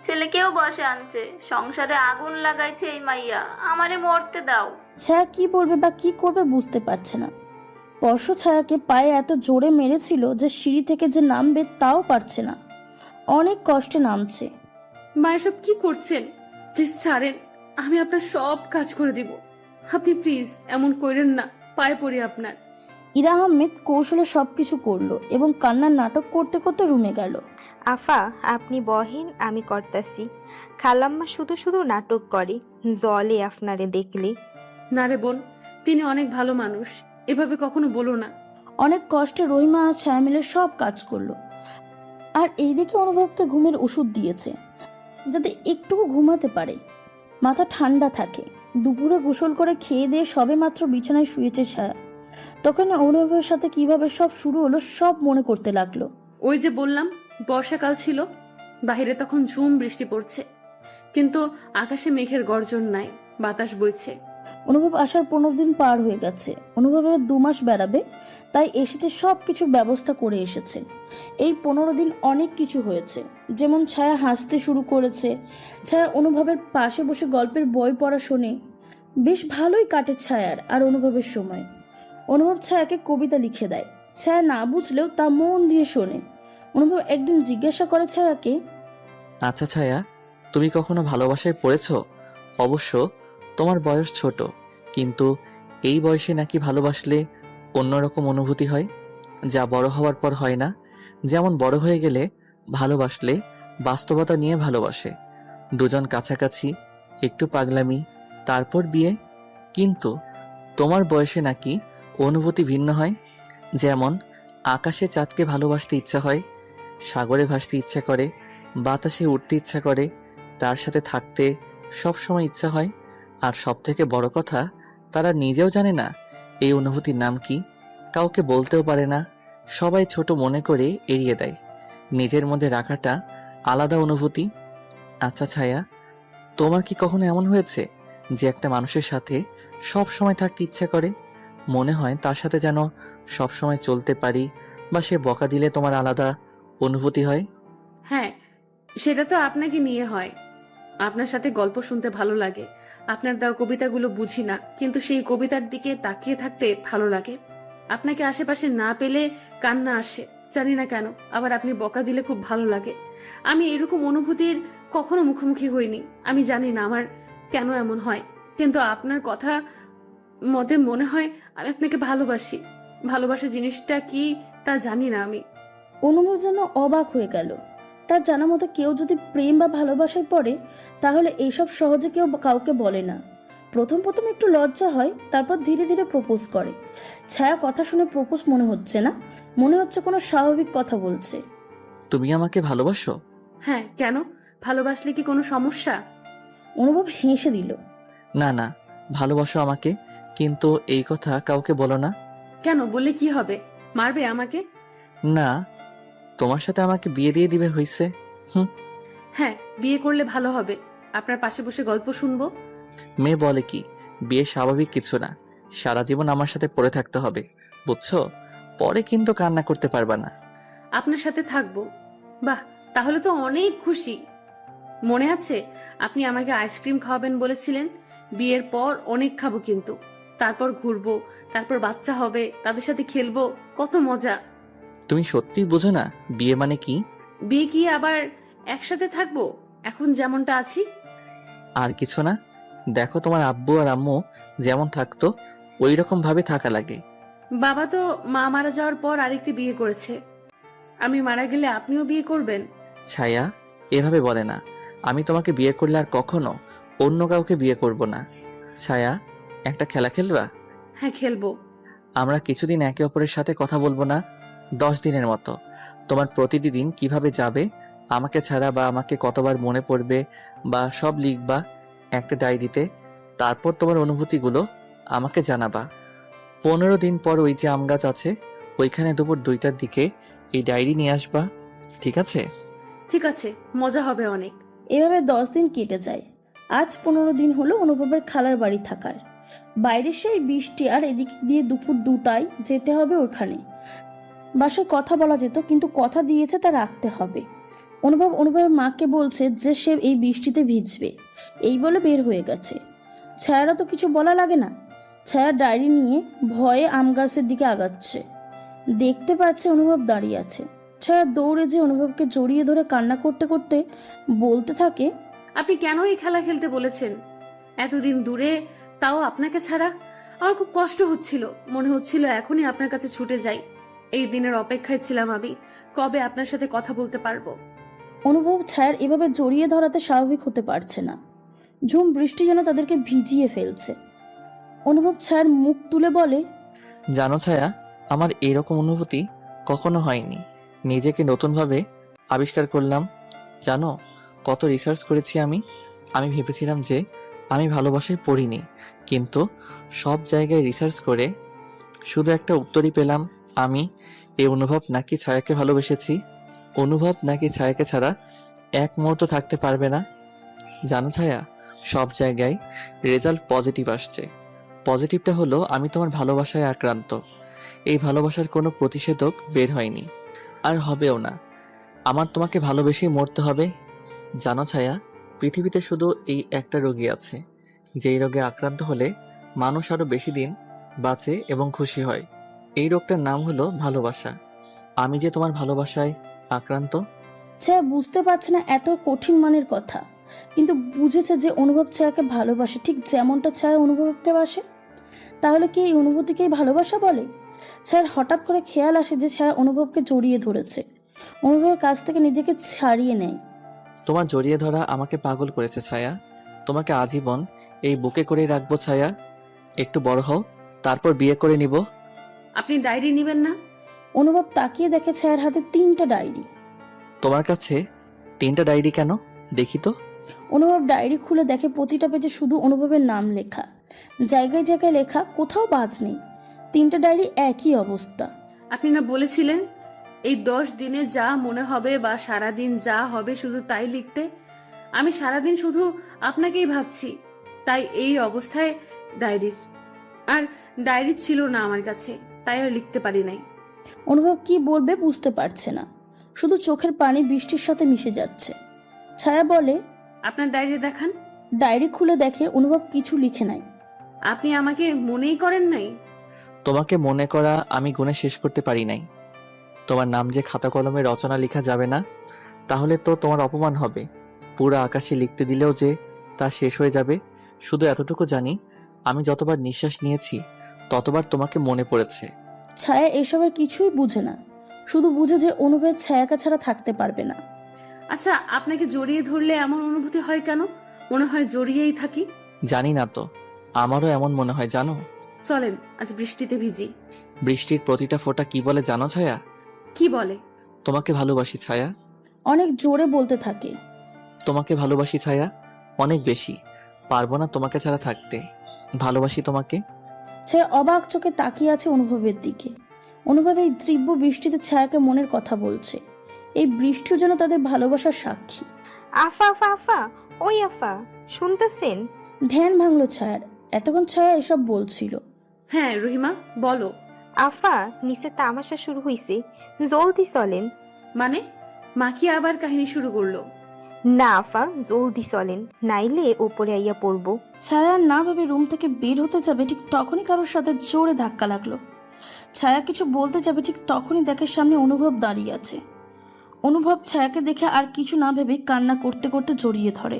S6: ছেলেকেও বসে আনছে, সংসারে আগুন লাগাইছে এই মাইয়া। আমারে মরতে দাও।
S9: ছায়া কি বলবে বা কি করবে বুঝতে পারছে না। পরশ ছায়াকে পায়ে এত জোরে মেরেছিল যে সিঁড়ি থেকে যে নামবে তাও পারছে না। অনেক কষ্টে নামছে।
S1: মা এসব কি করছেন? প্লিজ ছাড়েন, আমি আপনার সব কাজ করে দিব। আপনি প্লিজ এমন করেন না, পায়ে পড়ি আপনার।
S9: ইরা আহমেদ কৌশলে সবকিছু করলো এবং কান্নার নাটক করতে করতে রুমে গেল।
S8: আফা, আপনি বহেন, আমি করতাছি। খালাম্মা শুধু শুধু নাটক করে, জলে আপনারে দেখলে।
S1: না রে বোন, তিনি অনেক ভালো মানুষ, এভাবে কখনো বলো না।
S9: অনেক কষ্টে রহিমা আর ছায়া মিলে সব কাজ করলো। আর এইদিকে অনুভবকে ঘুমের ওষুধ দিয়েছে যাতে একটুকু ঘুমাতে পারে, মাথা ঠান্ডা থাকে। দুপুরে গোসল করে খেয়ে দিয়ে সবে মাত্র বিছানায় শুয়েছে ছায়া। তখন অনুভবের সাথে কিভাবে সব শুরু হলো সব মনে করতে লাগলো।
S1: ওই যে বললাম বর্ষাকাল ছিল, বাইরে তখন ঝুম বৃষ্টি পড়ছে, কিন্তু আকাশে মেঘের গর্জন নাই, বাতাস বইছে।
S9: অনুভব আসার 15 দিন পার হয়ে গেছে। অনুভবের 2 মাস বেড়াবে, তাই এসেছে সব কিছুর ব্যবস্থা করে এসেছে। এই 15 দিন অনেক কিছু হয়েছে, যেমন ছায়া হাসতে শুরু করেছে। ছায়া অনুভবের পাশে বসে গল্পের বই পড়া শোনে। বেশ ভালোই কাটে ছায়ার আর অনুভবের সময়। অনুভব ছায়াকে কবিতা লিখে দেয়। ছায়া না বুঝলেও তা মন দিয়ে শোনে। অনুভব একদিন জিজ্ঞাসা করে ছায়াকে,
S4: আচ্ছা ছায়া, তুমি কখনো ভালোবাসায় পড়েছো? অবশ্য তোমার বয়স ছোট, কিন্তু এই বয়সে নাকি ভালোবাসলে অন্যরকম অনুভূতি হয়, যা বড় হওয়ার পর হয় না। যেমন বড় হয়ে গেলে ভালোবাসলে বাস্তবতা নিয়ে ভালোবাসে, দুজন কাছাকাছি, একটু পাগলামি, তারপর বিয়ে। কিন্তু তোমার বয়সে নাকি অনুভূতি ভিন্ন হয়। যেমন আকাশে চাঁদকে ভালোবাসতে ইচ্ছা হয়, সাগরে ভাসতে ইচ্ছা করে, বাতাসে উঠতে ইচ্ছা করে, তার সাথে থাকতে সব সময় ইচ্ছা হয়। আর সব থেকে বড় কথা, তারা নিজেও জানে না এই অনুভূতির নাম কি, কাউকে বলতেও পারে না। সবাই ছোট মনে করে এড়িয়ে দেয়। নিজের মধ্যে রাখাটা আলাদা অনুভূতি। আচ্ছা ছায়া, তোমার কি কখনো এমন হয়েছে যে একটা মানুষের সাথে সব সময় থাকতে ইচ্ছা করে? মনে হয় তার সাথে যেন সব সময় চলতে পারি, বা সে বকা দিলে তোমার আলাদা অনুভূতি হয়?
S1: হ্যাঁ, সেটা তো আপনাকে নিয়ে হয়। আপনার সাথে গল্প শুনতে ভালো লাগে, আপনার দেওয়া কবিতাগুলো বুঝি না, কিন্তু সেই কবিতার দিকে তাকিয়ে থাকতে ভালো লাগে। আপনাকে আশেপাশে না পেলে কান্না আসে, জানি না কেন। আবার আপনি বকা দিলে খুব ভালো লাগে। আমি এরকম অনুভূতির কখনো মুখোমুখি হইনি, আমি জানি না আমার কেন এমন হয়, কিন্তু আপনার কথা মতে মনে হয় আমি আপনাকে ভালোবাসি। ভালোবাসা জিনিসটা কি তা জানি না আমি।
S9: অনুভব যেন অবাক হয়ে গেল। তার জানা মতো কেউ যদি প্রেম বা ভালোবাসায় পড়ে, তাহলে এইসব সহজে কেউ কাউকে বলে না। প্রথম প্রথম একটু লজ্জা হয়, তারপর ধীরে ধীরে প্রপোজ করে। ছায়া কথা শুনে প্রপোজ মনে হচ্ছে না, মনে হচ্ছে কোনো স্বাভাবিক কথা বলছে।
S4: তুমি আমাকে ভালোবাসো?
S1: হ্যাঁ, কেন? ভালোবাসলে কি কোনো সমস্যা?
S9: অনুভব হেসে দিল।
S4: না না, ভালোবাসো আমাকে, কিন্তু এই কথা কাউকে বলো না।
S1: কেন? বললে কি হবে? মারবে আমাকে?
S4: না, তোমার সাথে আমাকে বিয়ে দিয়ে দিবে হইছে।
S1: হ্যাঁ, বিয়ে করলে ভালো হবে। আপনার পাশে বসে গল্প শুনবো।
S4: মেয়ে বলে কি, বিয়ে স্বাভাবিক কিছু না, সারা জীবন আমার সাথে পড়ে থাকতে হবে, বুঝছো? পরে কিন্তু কান্না করতে পারবা না।
S1: আপনার সাথে থাকবো? বাহ, তাহলে তো অনেক খুশি। মনে আছে আপনি আমাকে আইসক্রিম খাওয়াবেন বলেছিলেন? বিয়ের পর অনেক খাবো, কিন্তু তারপর ঘুরবো, তারপর বাচ্চা হবে, তাদের সাথে খেলবো, কত মজা।
S4: তুমি সত্যিই বোঝো না বিয়ে মানে কি?
S1: বিয়ে কি আবার একসাথে থাকবো এখন যেমনটা আছি?
S4: আর কিছু না, দেখো তোমার আব্বু আর আম্মু যেমন থাকতো ওই রকম ভাবে থাকা লাগে।
S1: বাবা তো মা মারা যাওয়ার পর আরেকটি বিয়ে করেছে। আমি মারা গেলে আপনিও বিয়ে করবেন?
S4: ছায়া এভাবে বলে না, আমি তোমাকে বিয়ে করলে আর কখনো অন্য কাউকে বিয়ে করব না। ছায়া, একটা খেলা খেলবা?
S1: হ্যাঁ, খেলবো।
S4: আমরা কিছুদিন একে অপরের সাথে কথা বলবো না, 10 দিনের মতো। তোমার প্রতিটি দিন কিভাবে যাবে, আমাকে ছাড়া, বা আমাকে কতবার মনে পড়বে, বা সব লিখবা একটা ডায়েরিতে। তারপর তোমার অনুভূতিগুলো আমাকে জানাবা। 15 দিন পর ওই যে আম গাছ আছে ওইখানে দুপুর 2টার দিকে এই ডায়েরি নিয়ে আসবা, ঠিক আছে?
S1: ঠিক আছে, মজা হবে অনেক।
S9: এভাবে 10 দিন কেটে যায়। আজ 15 দিন হলো অনুভবের খালার বাড়ি থাকার। বাইরে সেই বৃষ্টি, আর এদিক দিয়ে দুপুর 2টায় যেতে হবে ওখানে। বাসায় কথা বলা যেত, কিন্তু কথা দিয়েছে তা রাখতে হবে। অনুভবের মাকে বলছে যে সে এই বৃষ্টিতে ভিজবে, এই বলে বের হয়ে গেছে। ছায়ারা তো কিছু বলা লাগে না। ছায়া ডায়েরি নিয়ে ভয়ে আম গাছের দিকে আগাচ্ছে। দেখতে পাচ্ছে অনুভব দাঁড়িয়ে আছে। ছায়া দৌড়ে যে অনুভবকে জড়িয়ে ধরে কান্না করতে করতে বলতে থাকে,
S1: আপনি কেন এই খেলা খেলতে বলেছেন? এতদিন দূরে, তাও আপনাকে ছাড়া। আমার খুব কষ্ট হচ্ছিল, মনে হচ্ছিল এখনই আপনার কাছে ছুটে যাই। এই দিনের অপেক্ষায় ছিলাম আমি, কবে আপনার সাথে কথা বলতে পারবো।
S9: অনুভব ছায়ার এভাবে জড়িয়ে ধরাতে স্বাভাবিক হতে পারছে না। ঝুম বৃষ্টি যেন তাদেরকে ভিজিয়ে ফেলছে। অনুভব ছায়ার মুখ তুলে বলে,
S4: জানো ছায়া, আমার এরকম অনুভূতি কখনো হয়নি। নিজেকে নতুনভাবে আবিষ্কার করলাম। জানো, কত রিসার্চ করেছি আমি ভেবেছিলাম যে আমি ভালোবাসায় পড়িনি, কিন্তু সব জায়গায় রিসার্চ করে শুধু একটা উত্তরই পেলাম, আমি এই অনুভব নাকি ছায়াকে ভালোবেসেছি। অনুভব নাকি ছায়াকে ছাড়া এক মুহূর্ত থাকতে পারবে না। জানো ছায়া, সব জায়গায় রেজাল্ট পজিটিভ আসছে। পজিটিভটা হলো আমি তোমার ভালোবাসায় আক্রান্ত। এই ভালোবাসার কোনো প্রতিষেধক বের হয়নি, আর হবেও না। আমার তোমাকে ভালোবেসেই মরতে হবে। জানো ছায়া, পৃথিবীতে শুধু এই একটা রোগী আছে, যেই রোগে আক্রান্ত হলে মানুষ আরো বেশি দিন বাঁচে এবং খুশি হয়। এই রোগটার নাম হলো ভালোবাসা। আমি যে তোমার ভালোবাসায় আক্রান্ত।
S9: ছায়া বুঝতে পারছে না এত কঠিন মানের কথা, কিন্তু বুঝেছে যে অনুভব ছায়াকে ভালোবাসে, ঠিক যেমনটা ছায়া অনুভবকে বাসে। তাহলে কি এই অনুভূতিকেই ভালোবাসা বলে? ছায়ার হঠাৎ করে খেয়াল আসে যে ছায়া অনুভবকে জড়িয়ে ধরেছে, অনুভবের কাছ থেকে নিজেকে ছাড়িয়ে নেয়।
S4: তোমার জড়িয়ে ধরা আমাকে পাগল করেছে ছায়া। তোমাকে আজীবন এই বুকে করেই রাখবো ছায়া। একটু বড় হও, তারপর বিয়ে করে নিব।
S1: আপনি ডায়েরি নেবেন না?
S9: অনুভব তাকিয়ে দেখে ছায়ার হাতে 3টা ডায়েরি।
S4: তোমার কাছে 3টা ডায়েরি কেন, দেখি তো।
S9: অনুভব ডায়েরি খুলে দেখে প্রতিটা পেজে শুধু অনুভবের নাম লেখা, জায়গায় জায়গায় লেখা, কোথাও বাদ নেই। 3টা ডায়েরি একই অবস্থা।
S1: আপনি না বলেছিলেন এই 10 দিনে যা মনে হবে বা সারাদিন যা হবে শুধু তাই লিখতে? আমি সারাদিন শুধু আপনাকেই ভাবছি, তাই এই অবস্থায় ডায়েরির। আর ডায়েরি ছিল না আমার কাছে, তাই আর লিখতে পারি নাই।
S9: অনুভব কি বলবে বুঝতে পারছে না, শুধু চোখের পানি বৃষ্টির সাথে মিশে যাচ্ছে। ছায়া বলে,
S1: আপনার ডায়েরি দেখান।
S9: ডায়েরি খুলে দেখে অনুভব কিছু লিখে নাই।
S1: আপনি আমাকে মনেই করেন নাই?
S4: তোমাকে মনে করা আমি গুণে শেষ করতে পারি নাই। তোমার নাম যে খাতা কলমে রচনা লেখা যাবে না, তাহলে তো তোমার অপমান হবে। পুরো আকাশে লিখতে দিলেও যে তা শেষ হয়ে যাবে। শুধু এতটুকু জানি, আমি যতবার নিঃশ্বাস নিয়েছি ততবার তোমাকে মনে পড়েছে।
S9: ছায়া এসবের কিছুই বুঝে না, শুধু বুঝে যে অনুভবের ছায়াকে ছাড়া থাকতে পারবে না।
S1: আচ্ছা, আপনাকে জড়িয়ে ধরলে এমন অনুভূতি হয় কেন? মনে হয় জড়িয়েই থাকি।
S4: জানি না তো, আমারও এমন মনে হয় জানো।
S1: চলেন আজ বৃষ্টিতে ভিজি।
S4: বৃষ্টির প্রতিটা ফোঁটা কি বলে জানো ছায়া?
S1: কি বলে?
S4: তোমাকে ভালোবাসি ছায়া,
S9: অনেক জোরে বলতে থাকে।
S4: তোমাকে ভালোবাসি ছায়া, অনেক বেশি। পারবো না তোমাকে ছাড়া থাকতে। ভালোবাসি তোমাকে।
S9: ছায়া অবাক চোখে তাকিয়ে আছে অনুভবের দিকে। অনুভব এই তীব্র বৃষ্টিতে ছায়াকে মনের কথা বলছে। এই বৃষ্টিও যেন তাদের ভালোবাসার সাক্ষী।
S8: আফা আফা আফা, ওই আফা, শুনতেছেন?
S9: ধ্যান ভাঙলো ছায়ার। এতক্ষণ ছায়া এসব বলছিল।
S1: হ্যাঁ রহিমা বলো।
S8: আফা, নিচে তামাশা শুরু হইছে, জলদি চলেন।
S1: মানে? মা কি আবার কাহিনী শুরু করলো?
S8: না আফা, জলদি চলেন, নাইলে ওপরে আইয়া পড়বো।
S9: ছায়া না ভেবে রুম থেকে বের হতে যাবে, ঠিক তখনই কারোর সাথে জোরে ধাক্কা লাগলো। ছায়া কিছু বলতে যাবে, ঠিক তখনই দেখে সামনে অনুভব দাঁড়িয়ে আছে। অনুভব ছায়াকে দেখে আর কিছু না ভেবে কান্না করতে করতে জড়িয়ে ধরে।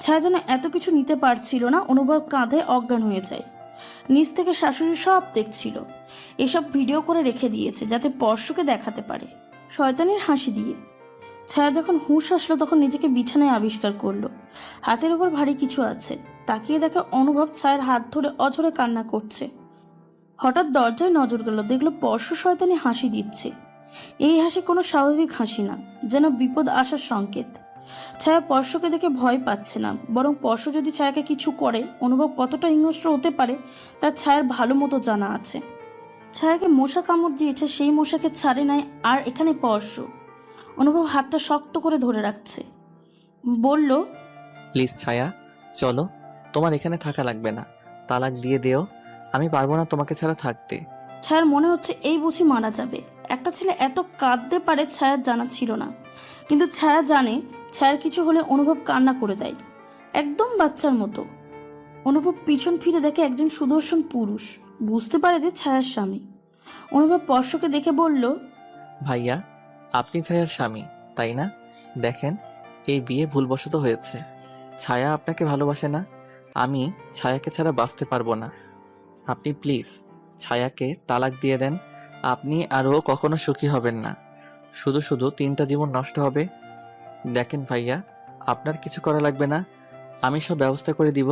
S9: ছায়া যেন এত কিছু নিতে পারছিল না, অনুভব কাঁধে অজ্ঞান হয়ে যায়। নিচ থেকে শাশুড়ি সব দেখছিল। এসব ভিডিও করে রেখে দিয়েছে যাতে পরশুকে দেখাতে পারে, শয়তানের হাসি দিয়ে। ছায়া যখন হুঁশ আসলো তখন নিজেকে বিছানায় আবিষ্কার করলো। হাতের উপর ভারী কিছু আছে। তাকিয়ে দেখে অনুভব ছায়ার হাত ধরে অঝরে কান্না করছে। হঠাৎ দরজায় নজর গেল, দেখলো পরশু শয়তানি হাসি দিচ্ছে। এই হাসি কোনো স্বাভাবিক হাসি না, যেন বিপদ আসার সংকেত। ছায়া পরশুকে দেখে ভয় পাচ্ছে না, বরং পরশু যদি ছায়াকে কিছু করে অনুভব কতটা হিংস্র হতে পারে তার ছায়ার ভালো মতো জানা আছে। ছায়াকে মশা কামড় দিয়েছে, সেই মশাকে ছাড়ে নাই। আর এখানে পরশু। অনুভব হাতটা শক্ত করে ধরে রাখছে, বলল,
S4: প্লিজ ছায়া, চলো। তোমার এখানে থাকা লাগবে না, তালাক দিয়ে দেও। আমি পারবো না তোমাকে ছাড়া থাকতে।
S9: ছায়ার মনে হচ্ছে এই বুঝি মারা যাবে। একটা ছেলে এত কাঁদতে পারে ছায়ার জানা ছিল না, কিন্তু ছায়া জানে ছায়ার কিছু হলে অনুভব কান্না করে দেয়, একদম বাচ্চার মতো। অনুভব পিছন ফিরে দেখে একজন সুদর্শন পুরুষ, বুঝতে পারে যে ছায়ার স্বামী। অনুভব পরশুকে দেখে বলল,
S4: ভাইয়া, আপনি ছায়ার স্বামী তাই না? দেখেন, এই বিয়ে ভুলবশত হয়েছে। ছায়া আপনাকে ভালোবাসে না। আমি ছায়াকে ছাড়া বাঁচতে পারবো না। আপনি প্লিজ ছায়াকে তালাক দিয়ে দেন। আপনি আরও কখনো সুখী হবেন না, শুধু শুধু 3টা জীবন নষ্ট হবে। দেখেন ভাইয়া, আপনার কিছু করা লাগবে না, আমি সব ব্যবস্থা করে দিব।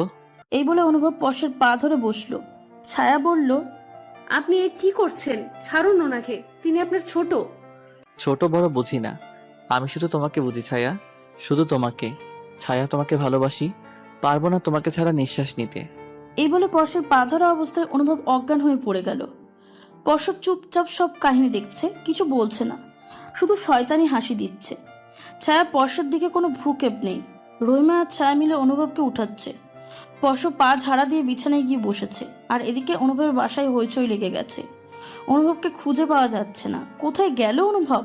S9: এই বলে অনুভব পরশুর পা ধরে বসলো। ছায়া বলল,
S1: আপনি এ কি করছেন? ছাড়ুন ওনাকে, তিনি আপনার ছোট।
S4: ছোট বড় বুঝি না, আমি শুধু তোমাকে বুঝি ছায়া, শুধু তোমাকে। ছায়া, তোমাকে ভালোবাসি, পারবো না তোমাকে ছাড়া নিঃশ্বাস নিতে।
S9: এই বলে পরশুর পা ধরা অবস্থায় অনুভব অজ্ঞান হয়ে পড়ে গেল। পরশু চুপচাপ সব কাহিনী দেখছে, কিছু বলছে না, শুধু শয়তানি হাসি দিচ্ছে। ছায়া পরশুর দিকে কোনো ভ্রুক্ষেপ নেই। রহিমা আর ছায়া মিলে অনুভবকে উঠাচ্ছে। পরশু পা ঝাড়া দিয়ে বিছানায় গিয়ে বসেছে, আর এদিকে অনুভবের বাসায় হইচই লেগে গেছে। অনুভবকে খুঁজে পাওয়া যাচ্ছে না। কোথায় গেল অনুভব?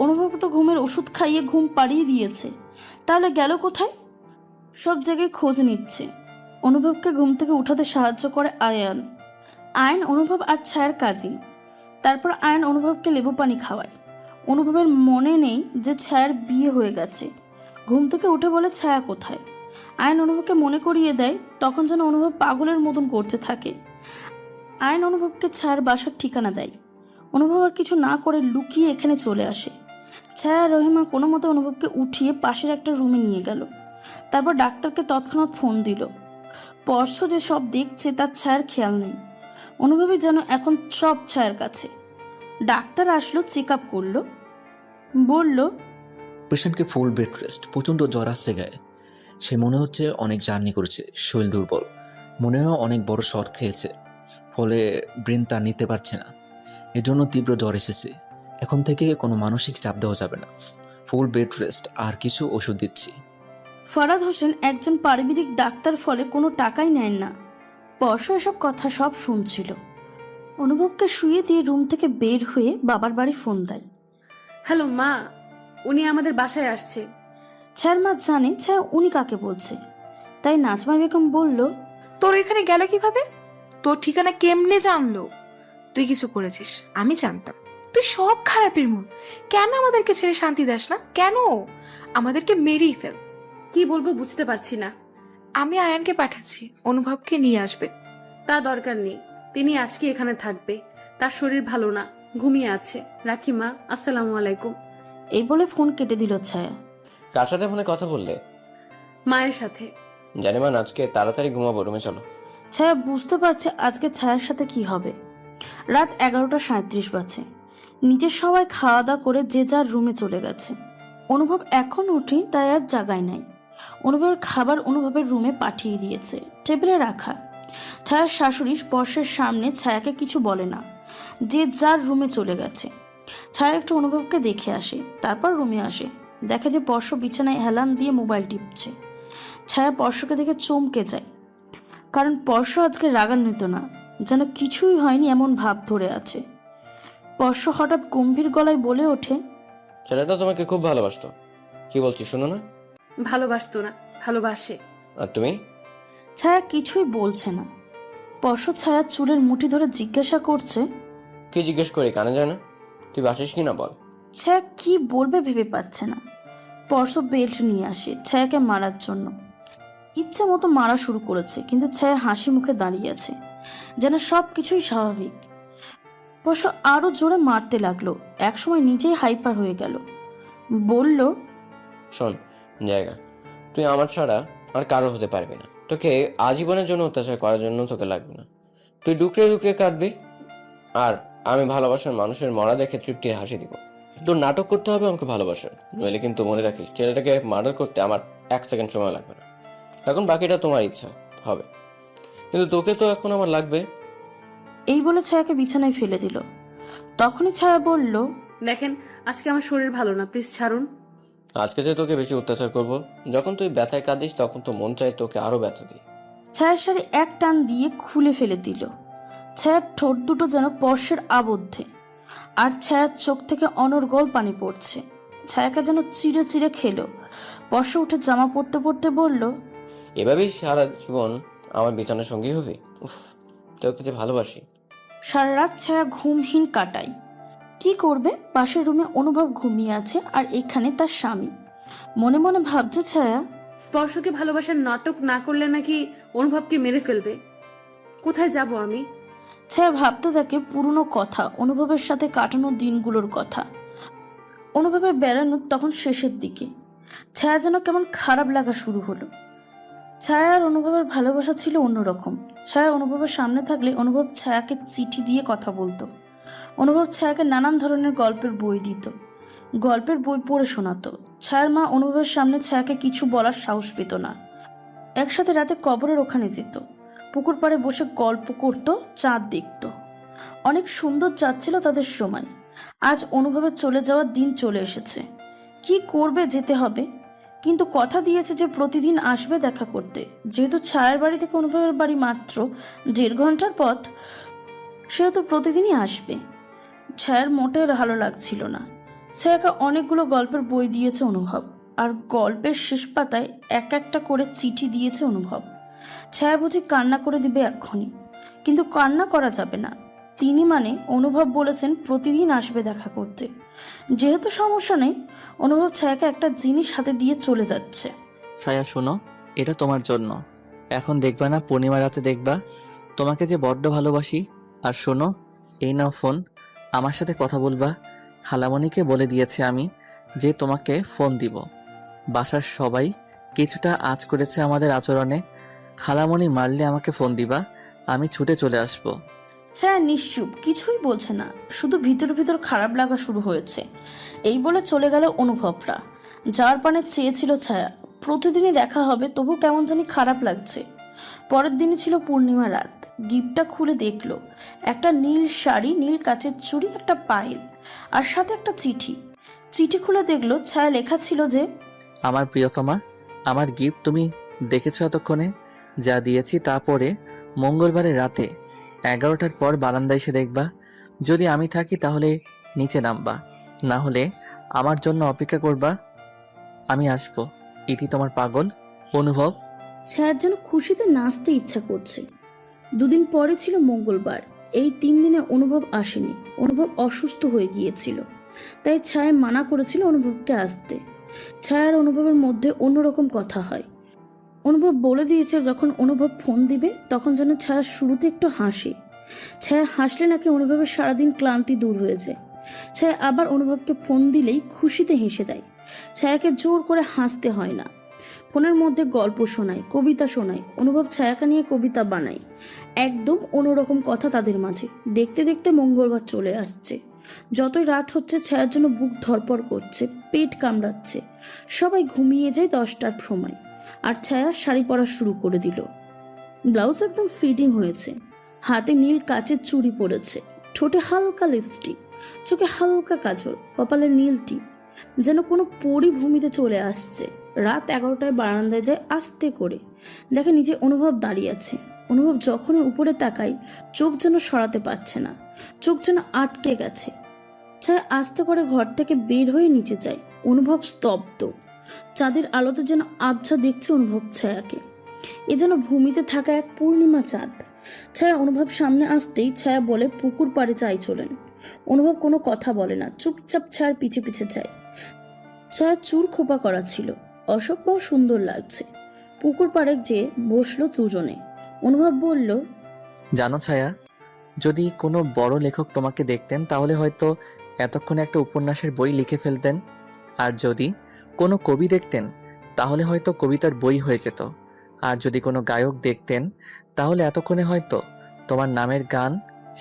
S9: অনুভবকে তো ঘুমের ওষুধ খাইয়ে ঘুম পাড়িয়ে দিয়েছে, তাহলে গেল কোথায়? সব জায়গায় খোঁজ নিচ্ছে। অনুভবকে ঘুম থেকে উঠাতে সাহায্য করে আয়ান। আয়ন অনুভব আর ছায়ার কাজিন। তারপর আয়ন অনুভবকে লেবু পানি খাওয়ায়। অনুভবের মনে নেই যে ছায়ার বিয়ে হয়ে গেছে। ঘুম থেকে উঠে বলে ছায়া কোথায়। আয়ন অনুভবকে মনে করিয়ে দেয়, তখন যেন অনুভব পাগলের মতন করতে থাকে। আয়ন অনুভবকে ছায়ার বাসার ঠিকানা দেয়। অনুভব আর কিছু না করে লুকিয়ে এখানে চলে আসে। ছায়া রহিমা কোনো মতে অনুভবকে উঠিয়ে পাশের একটা রুমে নিয়ে গেল। তারপর ডাক্তারকে তৎক্ষণাৎ ফোন দিল। পরশু যে সব দেখছে তার ছায়ার খেয়াল নেই। অনুভবই যেন এখন সব ছায়ার কাছে। ডাক্তার আসলো, চেক আপ করলো, বলল,
S7: পেশেন্টকে ফুল বেড রেস্ট, প্রচণ্ড জ্বর আসছে গায়ে। সে মনে হচ্ছে অনেক জার্নি করেছে, শরীর দুর্বল, মনে হয় অনেক বড় শট খেয়েছে, ফলে ব্রেন তার নিতে পারছে না। এর জন্য তীব্র জ্বর এসেছে। এখন থেকে কোনো মানসিক চাপ দেওয়া যাবে না, ফুল বেড রেস্ট আর কিছু ওষুধ দিচ্ছি।
S9: ফরাদ হোসেন একজন পারিবারিক ডাক্তার, ফলে কোনো টাকাই নেন না। পরশু এসব কথা সব শুনছিল। অনুভবকে শুয়ে দিয়ে রুম থেকে বের হয়ে বাবার বাড়ি ফোন দেয়।
S1: হ্যালো মা, উনি আমাদের বাসায় আসছে।
S9: ছায়ার মা জানে ছায়া উনি কাকে বলছে, তাই নাজমা বেগম বলল,
S5: তোর এখানে গেল কিভাবে? তোর ঠিকানা কেমনে জানলো? তুই কিছু করেছিস, আমি জানতাম। তুই সব খারাপের মূল। কেন আমাদেরকে ছেড়ে শান্তি দাস না? কেন? আমাদেরকে মেরেই ফেল।
S1: কি বলবো বুঝতে পারছি না।
S5: আমি আয়ানকে পাঠাচ্ছি, অনুভবকে নিয়ে আসবে।
S1: তা দরকার নেই, তিনি আজকে এখানে থাকবে। তার শরীর ভালো না, ঘুমিয়ে আছে। রাখি মা, আসসালামু আলাইকুম।
S9: এই বলে ফোন কেটে দিল ছায়া।
S3: কার সাথে ফোনে কথা বললে?
S1: মায়ের সাথে।
S3: জানি মা, আজকে তাড়াতাড়ি ঘুমাবো, রুমে চলো।
S9: ছায়া বুঝতে পারছে আজকে ছায়ার সাথে কি হবে। রাত 11:37 বাজে। নিচে সবাই খাওয়া দাওয়া করে যে যার রুমে চলে গেছে। অনুভব এখন উঠে তাই আর জাগায় নাই। অনুভবের খাবার অনুভবের রুমে পাঠিয়ে দিয়েছে, টেবিলে রাখা। ছায়ার শাশুড়ি স্পর্শের সামনে ছায়াকে কিছু বলে না, যে যার রুমে চলে গেছে। ছায়া একটু অনুভবকে দেখে আসে, তারপর রুমে আসে, দেখে যে পর্শ বিছানায় হেলান দিয়ে মোবাইল টিপছে। ছায়া পর্শকে দেখে চমকে যায়, কারণ পর্শ আজকে রাগান্বিত না, যেন কিছুই হয়নি এমন ভাব ধরে আছে। পর্শ হঠাৎ গম্ভীর গলায় বলে ওঠে,
S3: ছেলেটা তোমাকে খুব ভালোবাসতো। কি বলছি শোনো না?
S1: ভালোবাসতো না, ভালোবাসে।
S3: আর তুমি?
S9: ছায়া কিছুই বলছে না। পর্শ ছায়ার চুলের মুঠি ধরে জিজ্ঞাসা করছে,
S3: কি জিজ্ঞেস করি, কানে যায় না? তুই বাসিস কি না বল।
S9: ছায়া কি বলবে ভেবে পাচ্ছে না। পর্শ বেল্ট নিয়ে আসে ছায়াকে মারার জন্য। ইচ্ছা মতো মারা শুরু করেছে, কিন্তু ছায়া হাসি মুখে দাঁড়িয়ে আছে, যেন সব কিছুই স্বাভাবিক। পর্শ আরো জোরে মারতে লাগলো, একসময় নিজেই হাইপার হয়ে গেল। বলল,
S3: শোন জায়গা, তুই আমার ছাড়া আর কারো হতে পারবি না। তোকে আজীবনের জন্য অত্যাচার করার জন্য তোকে লাগবে না। তুই ডুকরে ডুকরে কাটবি, আর আমি ভালোবাসার মানুষের মরা দেখে তৃপ্তির হাসি দিব। তোর নাটক করতে হবে আমাকে ভালোবাসার, নইলে কিন্তু মনে রাখিস ছেলেটাকে মার্ডার করতে আমার 1 সেকেন্ড সময় লাগবে না। এখন বাকিটা তোমার ইচ্ছা হবে, কিন্তু তোকে তো এখন আমার লাগবে।
S9: এই বলে ছায়াকে বিছানায় ফেলে দিল। তখনই ছায়া বলল,
S1: দেখেন, আজকে আমার শরীর ভালো না, প্লিজ ছাড়ুন।
S3: আজকে যে তোকে বেশি অত্যাচার করব, যখন তুই ব্যথায় কাঁদিস তখন তো মন চাই তোকে আরো ব্যথা দিই।
S9: ছায়ার শাড়ি এক টান দিয়ে খুলে ফেলে দিল। ছায়ার ঠোঁট দুটো যেন পর্শের আবদ্ধে, আর ছায়ার চোখ থেকে অনর্গল পানি পড়ছে। ছায়াকে যেন চিড়ে চিড়ে খেলো। পর্শ উঠে জামা পরতে পরতে বলল,
S3: এভাবেই সারা জীবন আমার বিছানার সঙ্গী হবে? উফ, তোকে যে ভালোবাসি।
S9: সারা রাত ছায়া ঘুমহীন কাটায়। কি করবে? পাশের রুমে অনুভব ঘুমিয়ে আছে, আর এখানে তার স্বামী। মনে মনে ভাবছে ছায়া,
S1: স্পর্শকে ভালোবাসার নাটক না করলে নাকি অনুভবকে মেরে ফেলবে। কোথায় যাব আমি?
S9: ছায়া ভাবতে থাকে পুরনো কথা, অনুভবের সাথে কাটানো দিনগুলোর কথা। অনুভবের বেড়ানোর তখন শেষের দিকে। ছায়া যেন কেমন খারাপ লাগা শুরু হলো। ছায়া আর অনুভবের ভালোবাসা ছিল অন্যরকম। ছায়া অনুভবের সামনে থাকলে অনুভব ছায়াকে চিঠি দিয়ে কথা বলতো। অনুভব ছায়াকে নানান ধরনের গল্পের বই দিত, গল্পের বই পড়ে শোনাতো। ছায়ার মা অনুভবের সামনে ছায়াকে কিছু বলার সাহস পেত না। একসাথে রাতে কবরের ওখানে যেত, পুকুর পাড়ে বসে গল্প করত, চাঁদ দেখত। অনেক সুন্দর চাঁদ ছিল তাদের সময়। আজ অনুভবের চলে যাওয়ার দিন চলে এসেছে। কি করবে? যেতে হবে। কিন্তু কথা দিয়েছে যে প্রতিদিন আসবে দেখা করতে। যেহেতু ছায়ার বাড়ি থেকে অনুভবের বাড়ি মাত্র 1.5 ঘন্টার পথ, সেহেতু প্রতিদিনই আসবে। ছায়ার মোটের ভালো লাগছিল না। ছায়াকে অনেকগুলো গল্পের বই দিয়েছে অনুভব, আর গল্পের শেষ পাতায় এক একটা করে চিঠি দিয়েছে অনুভব। ছায়া বুঝি কান্না করে দিবে এক্ষুনি, কিন্তু কান্না করা যাবে না। তিনি মানে অনুভব বলেছেন প্রতিদিন আসবে দেখা করতে। যেহেতু সমস্যা নেই, অনুভব ছায়াকে একটা জিনিস হাতে দিয়ে চলে যাচ্ছে।
S4: ছায়া শোনো, এটা তোমার জন্য। এখন দেখবা না, পূর্ণিমা রাতে দেখবা। তোমাকে যে বড্ড ভালোবাসি। আর শোনো, এই নাও ফোন, আমার সাথে কথা বলবা। খালামণিকে বলে দিয়েছে আমি যে তোমাকে ফোন দিব। বাসার সবাই কিছুটা আঁচ করেছে আমাদের আচরণে। খালামণি মারলে আমাকে ফোন দিবা, আমি ছুটে চলে আসবো।
S9: ছায়া নিশ্চুপ, কিছুই বলছে না, শুধু ভিতর ভিতর খারাপ লাগা শুরু হয়েছে। এই বলে চলে গেল অনুভবরা। যার পানে চেয়েছিল ছায়া, প্রতিদিনই দেখা হবে, তবু কেমন জানি খারাপ লাগছে। পরের দিনই ছিল পূর্ণিমা রাত। গিফটটা খুলে দেখলো একটা নীল শাড়ি, নীল কাচের চুড়ি, একটা পায়েল, আর সাথে একটা চিঠি। চিঠি খুলে দেখলো ছায়া লেখা ছিল যে,
S4: আমার প্রিয়তমা, আমার গিফট তুমি দেখেছো এতক্ষণে? যা দিয়েছি তা পরে মঙ্গলবারের রাতে 11টার পর বারান্দায় এসে দেখবা। যদি আমি থাকি তাহলে নিচে নামবা, না হলে আমার জন্য অপেক্ষা করবা। আমি আসবো। ইতি তোমার পাগল অনুভব।
S9: ছায়ার যেন খুশিতে নাচতে ইচ্ছা করছে। দুদিন পরে ছিল মঙ্গলবার। এই 3 দিনে অনুভব আসেনি। অনুভব অসুস্থ হয়ে গিয়েছিল, তাই ছায়া মানা করেছিল অনুভবকে আসতে। ছায়ার অনুভবের মধ্যে অন্যরকম কথা হয়। অনুভব বলে দিয়েছে যখন অনুভব ফোন দিবে তখন যেন ছায়া শুরুতে একটু হাসে। ছায়া হাসলে নাকি অনুভবের সারাদিন ক্লান্তি দূর হয়ে যায়। ছায়া আবার অনুভবকে ফোন দিলেই খুশিতে হেসে দেয়। ছায়াকে জোর করে হাসতে হয় না। ফোনের মধ্যে গল্প শোনায়, কবিতা শোনায়। অনুভব ছায়াকে নিয়ে কবিতা বানায়। একদম অন্যরকম কথা তাদের মাঝে। দেখতে দেখতে মঙ্গলবার চলে আসছে। যতই রাত হচ্ছে ছায়ার জন্য বুক ধরপড় করছে, পেট কামড়াচ্ছে। সবাই ঘুমিয়ে যায় 10টার সময়, আর ছায়া শাড়ি পরা শুরু করে দিল। ব্লাউজ একদম ফিটিং হয়েছে, হাতে নীল কাচের চুড়ি পরেছে, ঠোঁটে হালকা লিপস্টিক, চোখে হালকা কাজল, কপালে নীল টিপ, যেন কোনো পরি ভূমিতে চলে আসছে। রাত 11টায় বারান্দায় যায় আস্তে করে, দেখে নিজে অনুভব দাঁড়িয়ে আছে। অনুভব যখনই উপরে তাকায় চোখ যেন সরাতে পারছে না, চোখ যেন আটকে গেছে। ছায়া আস্তে করে ঘর থেকে বের হয়ে নিচে যায়। অনুভব স্তব্ধ, চাঁদের আলোতে যেন আবছা দেখছে অনুভব ছায়াকে। এ যেন ভূমিতে থাকা এক পূর্ণিমা চাঁদ। ছায়া অনুভব সামনে আসতেই ছায়া বলে পুকুর পাড়ে চাই চলেন। অনুভব কোনো কথা বলে না, চুপচাপ ছায়ার পিছে পিছে যায়। ছায়া চুল খোপা করা ছিল, অসম্ভব সুন্দর লাগছে। পুকুর পাড়ে যেয়ে বসলো দুজনে। অনুভব বলল,
S4: জানো ছায়া, যদি কোনো বড় লেখক তোমাকে দেখতেন তাহলে হয়তো এতক্ষণে একটা উপন্যাসের বই লিখে ফেলতেন। আর যদি কোনো কবি দেখতেন তাহলে হয়তো কবিতার বই হয়ে যেত। আর যদি কোনো গায়ক দেখতেন তাহলে এতক্ষণে হয়তো তোমার নামের গান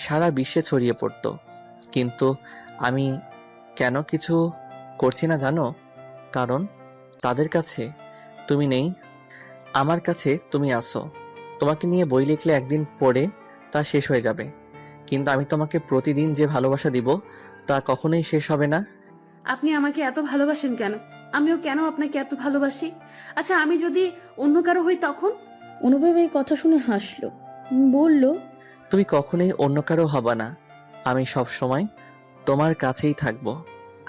S4: সারা বিশ্বে ছড়িয়ে পড়তো। কিন্তু আমি কেন কিছু করছি না জানো? কারণ তাদের কাছে তুমি নেই, আমার কাছে তুমি আসো। তোমাকে নিয়ে বই লিখলে একদিন পরে তা শেষ হয়ে যাবে, কিন্তু আমি তোমাকে প্রতিদিন যে ভালোবাসা দিব তা কখনোই শেষ হবে না।
S1: আপনি আমাকে এত ভালোবাসেন কেন? আমিও কেন আপনাকে এত ভালোবাসি? আচ্ছা, আমি যদি অন্য কারো হই তখন?
S9: অনুভব এই কথা শুনে হাসলো, বলল,
S4: তুমি কখনোই অন্য কারো হবা না, আমি সব সময় তোমার কাছেই থাকবো।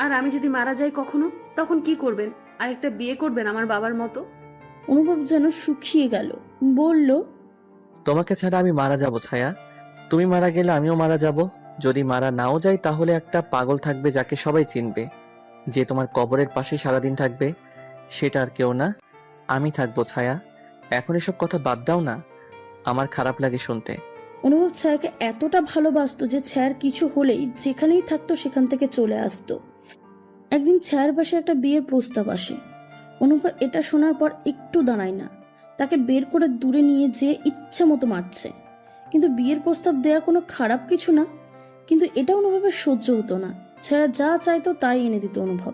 S1: আর আমি যদি মারা যাই কখনো, তখন কি করবেন? আরেকটা বিয়ে করবেন আমার বাবার মতো?
S9: অনুভব যেন শুকিয়ে গেল, বলল,
S4: তোমাকে ছাড়া আমি মারা যাব ছায়া। তুমি মারা গেলে আমিও মারা যাব। যদি মারা নাও যাই তাহলে একটা পাগল থাকবে যাকে সবাই চিনবে, যে তোমার কবরের পাশে সারাদিন থাকবে। সেটা আর কেউ না, আমি থাকবো ছায়া। এখন এসব কথা বাদ দাও না, আমার খারাপ লাগে শুনতে।
S9: অনুভব ছায়াকে এতটা ভালোবাসতো যে ছায়ার কিছু হলেই যেখানেই থাকতো সেখান থেকে চলে আসতো। একদিন ছায়ার পাশে একটা বিয়ের প্রস্তাব আসে। অনুভব এটা শোনার পর একটু দাঁড়ায় না, তাকে বের করে দূরে নিয়ে যেয়ে ইচ্ছে মতো মারছে। কিন্তু বিয়ের প্রস্তাব দেওয়া কোনো খারাপ কিছু না, কিন্তু এটা অনুভবের সহ্য হতো না। ছায়া যা চাইতো তাই এনে দিত অনুভব।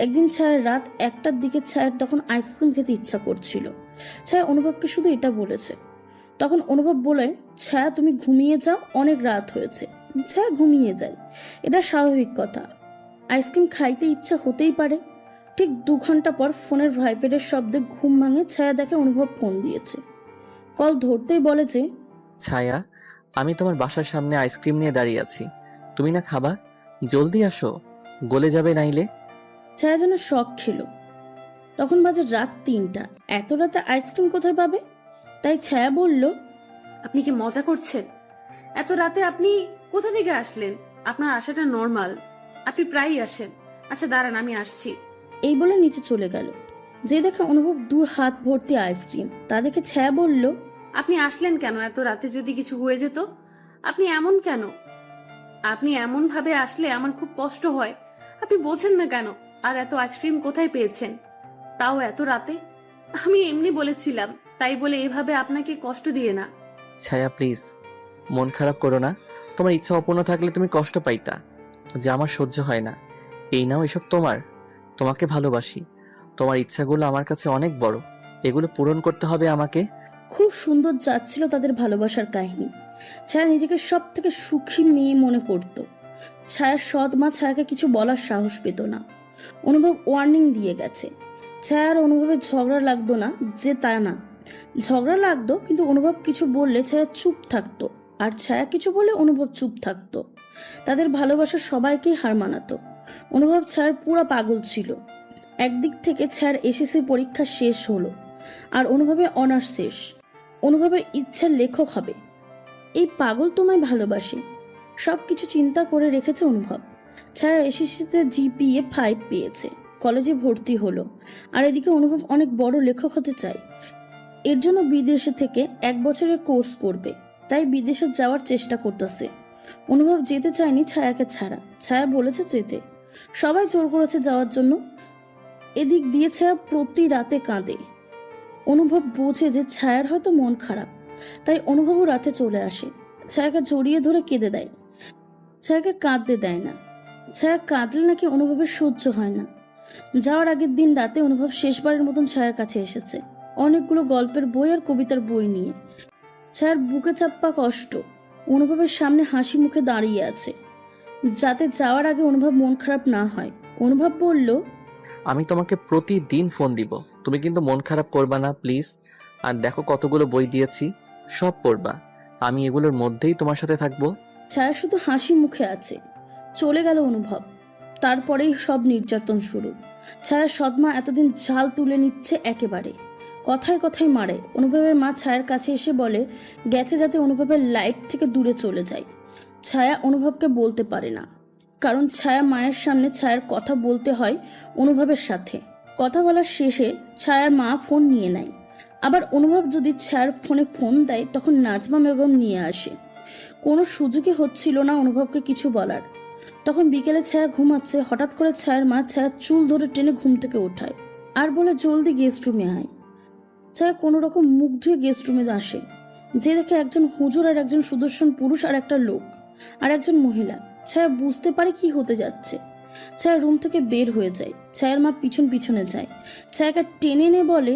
S9: একদিন ছায়ার রাত 1টার দিকে, ছায়ার তখন আইসক্রিম খেতে ইচ্ছা করছিল। ছায়া অনুভবকে শুধু এটা বলেছে। তখন অনুভব বলে, ছায়া তুমি ঘুমিয়ে যাও, অনেক রাত হয়েছে। ছায়া ঘুমিয়ে যায়, এটা স্বাভাবিক কথা। আইসক্রিম খাইতে ইচ্ছা হতেই পারে। ঠিক 2 ঘন্টা পর ফোনের ভাইব্রেটের শব্দে ঘুম ভাঙে। ছায়া দেখে অনুভব ফোন দিয়েছে। কল ধরতেই বলে যে,
S4: ছায়া, আমি তোমার বাসার সামনে আইসক্রিম নিয়ে দাঁড়িয়ে আছি, তুমি না খাবা? জলদি আসো, গলে যাবে নাইলে।
S9: ছায়া যেন শখ খেলো। তখন বাজে রাত 3টা, এত রাতে আইসক্রিম কোথায় পাবে? তাই ছায়া বলল,
S1: আপনি কি মজা করছেন? এত রাতে আপনি কোথা থেকে আসলেন? আপনার আসাটা নর্মাল, আপনি প্রায়ই আসেন। আচ্ছা দাঁড়ান, আমি আসছি।
S9: এই বলে নিচে চলে গেল। যে দেখে অনুভব 2 হাত ভর্তি আইসক্রিম, তা দেখে ছায়া বলল,
S1: আপনি আসলেন কেন? এত রাতে যদি কিছু হয়ে যেত? আপনি এমন কেন? আপনি এমন ভাবে আসলে আমার খুব কষ্ট হয়। আপনি বোঝেন না কেন? আর এত আইসক্রিম কোথায় পেয়েছেন, তাও এত রাতে? আমি এমনি বলেছিলাম, তাই বলে এভাবে আপনাকে কষ্ট দিয়ে না।
S4: ছায়া প্লিজ, মন খারাপ করো না। তোমার ইচ্ছা অপূর্ণ থাকলে তুমি কষ্ট পাইতা, যে আমার সহ্য হয় না। এই নাও, এসব তোমার। তোমাকে ভালোবাসি, তোমার ইচ্ছাগুলো আমার কাছে অনেক বড়, এগুলো পূরণ করতে হবে আমাকে।
S9: খুব সুন্দর যাচ্ছিল তাদের ভালোবাসার কাহিনী। ছায়া নিজেকে সব থেকে সুখী মেয়ে মনে করত। ছায়ার সৎ মা ছায়াকে কিছু বলার সাহস পেত না। অনুভব ওয়ার্নিং দিয়ে গেছে। ছায়ার অনুভবের ঝগড়া লাগতো না যে তা না, ঝগড়া লাগতো, কিন্তু অনুভব কিছু বললে ছায়া চুপ থাকতো, আর ছায়া কিছু বলে অনুভব চুপ থাকতো। তাদের ভালোবাসা সবাইকেই হার মানাতো। অনুভব ছায়ার পুরা পাগল ছিল। একদিক থেকে ছায়ার এসএসসি পরীক্ষা শেষ হলো, আর অনুভবে অনার্স শেষ। অনুভবের ইচ্ছার লেখক হবে। এই পাগল তোমায় ভালোবাসে, সব কিছু চিন্তা করে রেখেছে অনুভব। ছায়া এসএসসিতে জিপিএ 5 পেয়েছে, কলেজে ভর্তি হলো। আর এদিকে অনুভব অনেক বড় লেখক হতে চায়। এর জন্য বিদেশে থেকে 1 বছরের কোর্স করবে, তাই বিদেশে যাওয়ার চেষ্টা করতেছে। অনুভব যেতে চায়নি ছায়াকে ছাড়া। ছায়া বলেছে যেতে, সবাই জোর করেছে যাওয়ার জন্য। এদিক দিয়ে ছায়া প্রতি রাতে কাঁদে। অনুভব বোঝে যে ছায়ার হয়তো মন খারাপ, তাই অনুভবও রাতে চলে আসে। ছায়াকে জড়িয়ে ধরে কেঁদে দেয়। ছায়াকে কাঁদতে দেয় না। ছায়া কাঁদলে নাকি অনুভবের সহ্য হয় না। যাওয়ার আগের দিন রাতে অনুভব শেষবারের মতন ছায়ার কাছে এসেছে, অনেকগুলো গল্পের বই আর কবিতার বই নিয়ে। ছায়ার বুকে চাপ্পা কষ্ট অনুভবের সামনে হাসি মুখে দাঁড়িয়ে আছে, যাতে যাওয়ার আগে অনুভব মন খারাপ না হয়। অনুভব বলল,
S4: আমি তোমাকে প্রতিদিন ফোন দিব, তুমি কিন্তু মন খারাপ করবা না প্লিজ। আর দেখো কতগুলো বই দিয়েছি, সব পড়বা। আমি এগুলোর মধ্যেই তোমার সাথে থাকবো।
S9: ছায়া শুধু হাসি মুখে আছে। চলে গেল অনুভব। তারপরেই সব নির্যাতন শুরু। ছায়ার সৎমা এতদিন ঝাল তুলে নিচ্ছে একেবারে, কথায় কথায় মারে। অনুভবের মা ছায়ার কাছে এসে বলে গেছে যাতে অনুভবের লাইফ থেকে দূরে চলে যায়। ছায়া অনুভবকে বলতে পারে না, কারণ ছায়া মায়ের সামনে ছায়ার কথা বলতে হয় অনুভবের সাথে। কথা বলার শেষে ছায়ার মা ফোন নিয়ে নেয়। আবার অনুভব যদি ছায়ার ফোনে ফোন দেয় তখন নাজমা বেগম নিয়ে আসে। কোনো সুযোগই হচ্ছিল না অনুভবকে কিছু বলার। তখন বিকেলে ছায়া ঘুমাচ্ছে, হঠাৎ করে ছায়ার মা ছায়ার চুল ধরে টেনে ঘুম থেকে ওঠায় আর বলে জলদি গেস্ট রুমে আয়। ছায়া কোনো রকম মুখ ধুয়ে গেস্ট রুমে আসে, যে দেখে একজন হুজুর আর একজন সুদর্শন পুরুষ আর একটা লোক আর একজন মহিলা। ছায়া বুঝতে পারে কি হতে যাচ্ছে। ছায়া রুম থেকে বের হয়ে যায়। ছায়ার মা পিছন পিছনে যায়, ছায়াকে টেনে এনে বলে,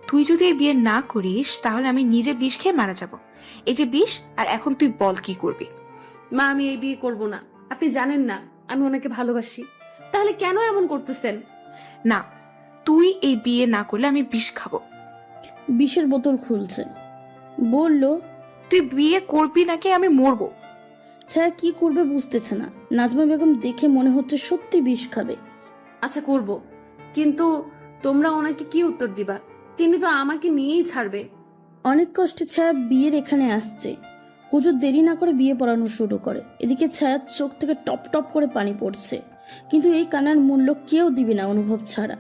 S5: তুই যদি এই বিয়ে না করিস তাহলে আমি নিজে বিষ খেয়ে মারা যাব। এই যে বিষ, আর এখন তুই বল কি করবি।
S1: মা, আমি এই বিয়ে করব না। আপনি জানেন না আমি ওনাকে ভালোবাসি, তাহলে কেন এমন করতেছেন?
S5: না, তুই এই বিয়ে না করলে আমি বিষ খাবো।
S9: বিষের বোতল খুলছে। বলল,
S5: তুই বিয়ে করবি নাকি আমি মরবো।
S9: ছায়া কি করবে বুঝতেছে না। নাজমা বেগম দেখে মনে হচ্ছে সত্যি বিষ খাবে।
S1: আচ্ছা করব, কিন্তু তোমরা ওনাকে কি উত্তর দিবা? তিনি তো আমাকে নিয়েই ছাড়বে।
S9: অনেক কষ্টে ছায়া বিয়ের এখানে আসছে। হুজুর দেরি না করে বিয়ে পড়ানো শুরু করে। এদিকে ছায়ার চোখ থেকে টপ টপ করে পানি পড়ছে, কিন্তু এই কান্নার মূল্য কেউ দিবে না অনুভব ছাড়া।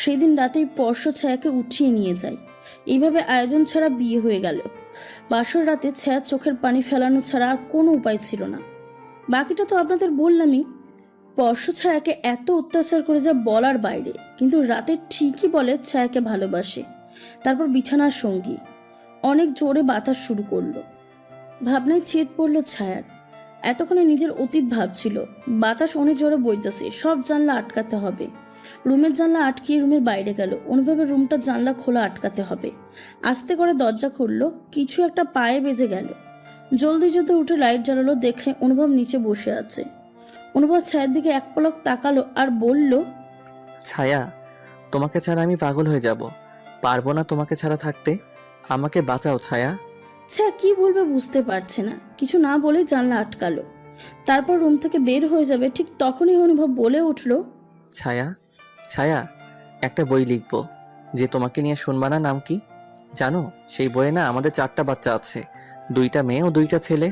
S9: সেদিন রাতেই পরশ ছায়াকে উঠিয়ে নিয়ে যায়। এইভাবে আয়োজন ছাড়া বিয়ে হয়ে গেল। বাসর রাতে ছায়ার চোখের পানি ফেলানো ছাড়া আর কোনো উপায় ছিল না। বাকিটা তো আপনাদের বললামই। পরশ ছায়াকে এত অত্যাচার করে যা বলার বাইরে, কিন্তু রাতে ঠিকই বলে ছায়াকে ভালোবাসে। তারপর বিছানার সঙ্গী। অনেক জোরে বাতাস শুরু করলো। ভাবনায় ছেদ পড়লো ছায়ার। এতক্ষণে নিজের অতীত ভাবছিল। বাতাস অনেক জোরে বইতেছে, সব জানলা আটকাতে হবে। রুমের জানলা আটকিয়ে রুমের বাইরে গেল। অনুভবের রুমটা জানলা খোলা আটকাতে হবে। আস্তে করে দরজা খুললো, কিছু একটা পায়ে বেজে গেল। জলদি জলদি উঠে লাইট জ্বালালো, দেখে অনুভব নিচে বসে আছে। অনুভব ছায়ার দিকে এক পলক তাকালো আর বলল,
S4: ছায়া, তোমাকে ছাড়া আমি পাগল হয়ে যাব, পারবো না তোমাকে ছাড়া থাকতে। আমাকে বাঁচাও ছায়া।
S9: ছায়া কি বলবে বুঝতে পারছে না। কিছু না বলেই জানলা আটকালো। তারপর রুম থেকে বের হয়ে যাবে, ঠিক তখনই অনুভব বলে উঠল,
S4: ছায়া, ছায়া, একটা বই লিখবো যে তোমাকে নিয়ে শুনবা না। নাম কি জানো? সেই বইয়ে না আমাদের 4টা বাচ্চা আছে, 2টা মেয়ে ও 2টা ছেলে।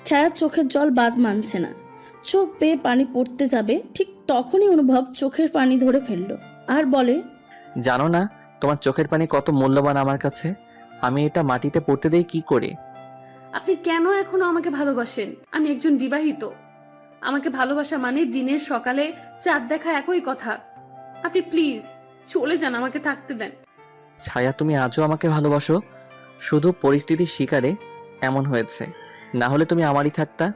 S9: ছায়ার চোখের জল বাদ মানছে না। চোখ বেয়ে পানি পড়তে যাবে, ঠিক তখনই অনুভব চোখের পানি ধরে ফেলল আর বলে,
S4: জানো না তোমার চোখের পানি কত মূল্যবান আমার কাছে? আমি এটা মাটিতে পড়তে দেই কি করে?
S1: আপনি কেন এখনো আমাকে ভালোবাসেন? আমি একজন বিবাহিত। আমাকে ভালোবাসা মানে দিনের সকালে চাঁদ দেখা একই কথা। আপনি প্লিজ চলে যান, আমাকে থাকতে দেন।
S4: ছায়া, তুমি আজও আমাকে ভালোবাসো, শুধু পরিস্থিতির শিকারে এমন হয়েছে, না হলে তুমি আমারই থাকতা।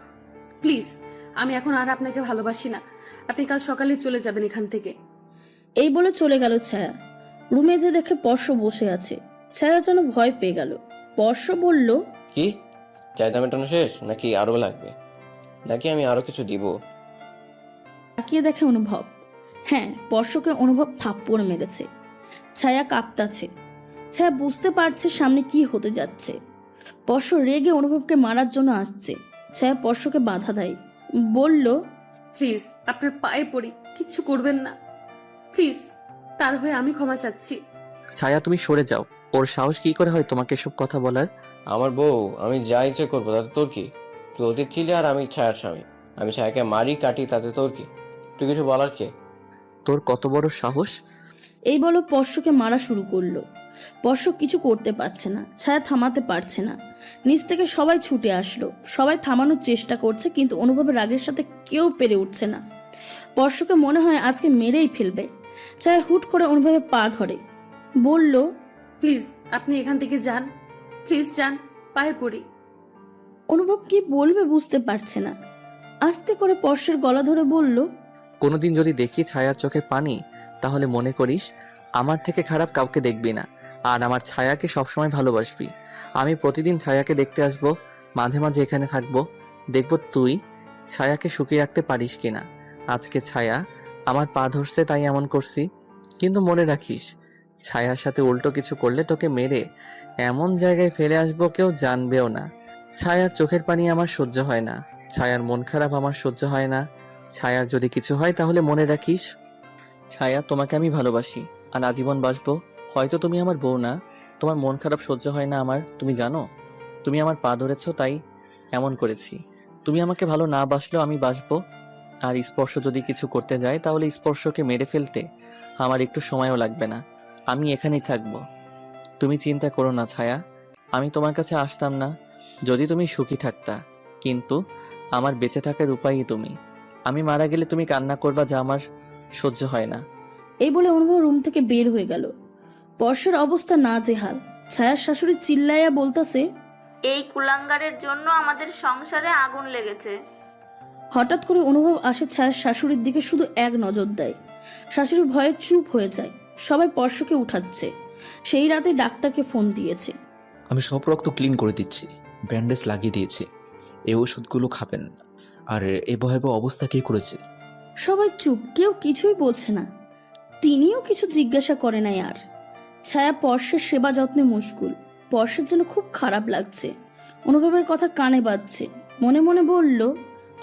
S1: প্লিজ, আমি এখন আর আপনাকে ভালোবাসি না। আপনি কাল সকালে চলে যাবেন এখান থেকে।
S9: এই বলে চলে গেল ছায়া। রুমে যে দেখে পর্শ বসে আছে। ছায়া যেন ভয় পেয়ে গেল। পর্শ বলল,
S3: কি চাহিদা মেটানো শেষ নাকি আরো লাগবে? নাকি আমি আরো কিছু দিব?
S9: তাকিয়ে দেখে অনুভব। হ্যাঁ, পর্শকে অনুভব থাপ্পড় মেরেছে। ছায়া কাঁপতাছে। ছায়া বুঝতে পারছে সামনে কি হতে যাচ্ছে। পর্শ রেগে অনুভবকে মারার জন্য আসছে। ছায়া পর্শকে বাধা দেয়, বলল,
S1: প্লিজ আপনার পায়ে পড়ি, কিচ্ছু করবেন না প্লিজ। তার হয়ে আমি ক্ষমা চাচ্ছি।
S4: ছায়া, তুমি সরে যাও। ওর সাহস কি করে হয় তোমাকে এসব কথা বলার?
S3: আমার বউ, আমি যা ইচ্ছে করবো তাতে তোর কি? তুই অতীত ছিলি আর আমি ছায়ার স্বামী। আমি ছায়াকে মারি কাটি, তাতে তোর কি? তুই কিছু বলার কে?
S4: তোর কত বড় সাহস!
S9: এই বলো পর্শকে মারা শুরু করলো। পর্শ কিছু করতে পারছে না। ছায়া থামাতে পারছে না। নিচ থেকে সবাই ছুটে আসলো। সবাই থামানোর চেষ্টা করছে, কিন্তু অনুভবের রাগের সাথে কেউ পেরে উঠছে না। পর্শকে মনে হয় আজকে মেরেই ফেলবে। ছায়া হুট করে অনুভবে পা ধরে, বলল,
S1: প্লিজ আপনি এখান থেকে যান, প্লিজ যান, পায়ে পড়ি।
S9: অনুভব কি বলবে বুঝতে পারছে না। আস্তে করে পর্শের গলা ধরে বলল,
S4: কোনোদিন যদি দেখি ছায়ার চোখে পানি, তাহলে মনে করিস আমার থেকে খারাপ কাউকে দেখবি না, আর আমার ছায়াকে সবসময় ভালোবাসবি। আমি প্রতিদিন ছায়াকে দেখতে আসব, মাঝে মাঝে এখানে থাকব, দেখব তুই ছায়াকে সুখী রাখতে পারিস কিনা। আজকে ছায়া আমার পা ধরছে তাই এমন করছি, কিন্তু মনে রাখিস ছায়ার সাথে উল্টো কিছু করলে তোকে মেরে এমন জায়গায় ফেলে আসবো কেউ জানবেও না। ছায়ার চোখের পানি আমার সহ্য হয় না, ছায়ার মন খারাপ আমার সহ্য হয় না। ছায়ার যদি কিছু হয় তাহলে মনে রাখিস ছায়া, তোমাকে আমি ভালোবাসি আর আজীবন বাসবো। হয়তো তুমি আমার বউ না, তোমার মন খারাপ সহ্য হয় না আমার, তুমি জানো। তুমি আমার পা ধরেছো তাই এমন করেছি। তুমি আমাকে ভালো না বাসলেও আমি বাসবো। আর স্পর্শ যদি কিছু করতে যায় তাহলে স্পর্শকে মেরে ফেলতে আমার একটু সময়ও লাগবে না, আমি এখানেই থাকবো। তুমি চিন্তা করো না ছায়া, আমি তোমার কাছে আসতাম না যদি তুমি সুখী থাকতা, কিন্তু আমার বেঁচে থাকার উপায়ই তুমি। আমি মারা গেলে তুমি কান্না করবা, যা আমার সহ্য হয় না।
S9: এই বলে অনুভব রুম থেকে বের হয়ে গেল। পর্শের অবস্থা নাজেহাল। ছায়ার শাশুড়ি চিল্লাইয়া বলতাছে,
S6: এই কুলাঙ্গারের জন্য আমাদের সংসারে আগুন লেগেছে।
S9: হঠাৎ করে অনুভব আসে ছায়ার শাশুড়ির দিকে, শুধু এক নজর দেয়। শাশুড়ি ভয়ে চুপ হয়ে যায়। সবাই পর্শকে উঠাচ্ছে। সেই রাতে ডাক্তারকে ফোন দিয়েছে।
S7: আমি সব রক্ত ক্লিন করে দিচ্ছি, ব্যান্ডেজ লাগিয়ে দিয়েছি। এই ওষুধগুলো খাবেন। আর এই ভয়াবহ অবস্থা কে করেছে?
S9: সবাই চুপ, কেউ কিছুই বলছে না। তিনিও কিছু জিজ্ঞাসা করে নাই আর। ছায়া পর্শের সেবা যত্নে মশগুল। পর্শের জন্য খুব খারাপ লাগছে। অনুভবের কথা কানে বাজছে। মনে মনে বলল,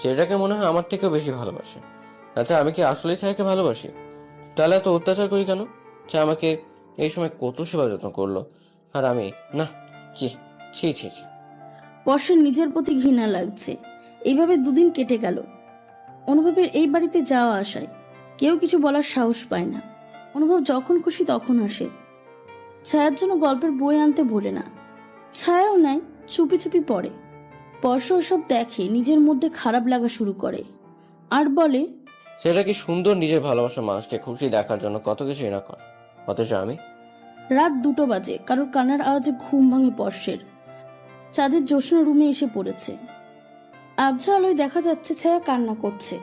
S3: ছেলেটাকে মনে হয় আমার থেকেও বেশি ভালোবাসে। আচ্ছা, আমি কি আসলেই ছায়াকে ভালোবাসি? তাহলে এত অত্যাচার করি কেন? ছায়া আমাকে এই সময় কত সেবা যত্ন করলো, আর আমি না। কি ছি ছি ছি।
S9: পর্শের নিজের প্রতি ঘৃণা লাগছে। এইভাবে দুদিন কেটে গেল। অনুভবের এই বাড়িতে যাওয়া আসায় কেউ কিছু বলার সাহস পায় না। অনুভব যখন খুশি তখন আসে। ছায়ার জন্য গল্পের বই আনতে ভোলে না। ছায়াও নেয়, চুপি চুপি পড়ে। পর্শ ওসব দেখে নিজের মধ্যে খারাপ লাগা শুরু করে আর বলে,
S3: ছেলেটা কি সুন্দর, নিজের ভালোবাসার মানুষকে খুশি দেখার জন্য কত কিছুই না করে, অথচ আমি।
S9: রাত 2টো বাজে। কারোর কান্নার আওয়াজে ঘুম ভাঙে পর্শের। চাঁদের জ্যোৎস্না রুমে এসে পড়েছে। আবছা আলোয় দেখা যাচ্ছে ছায়া কান্না করছে।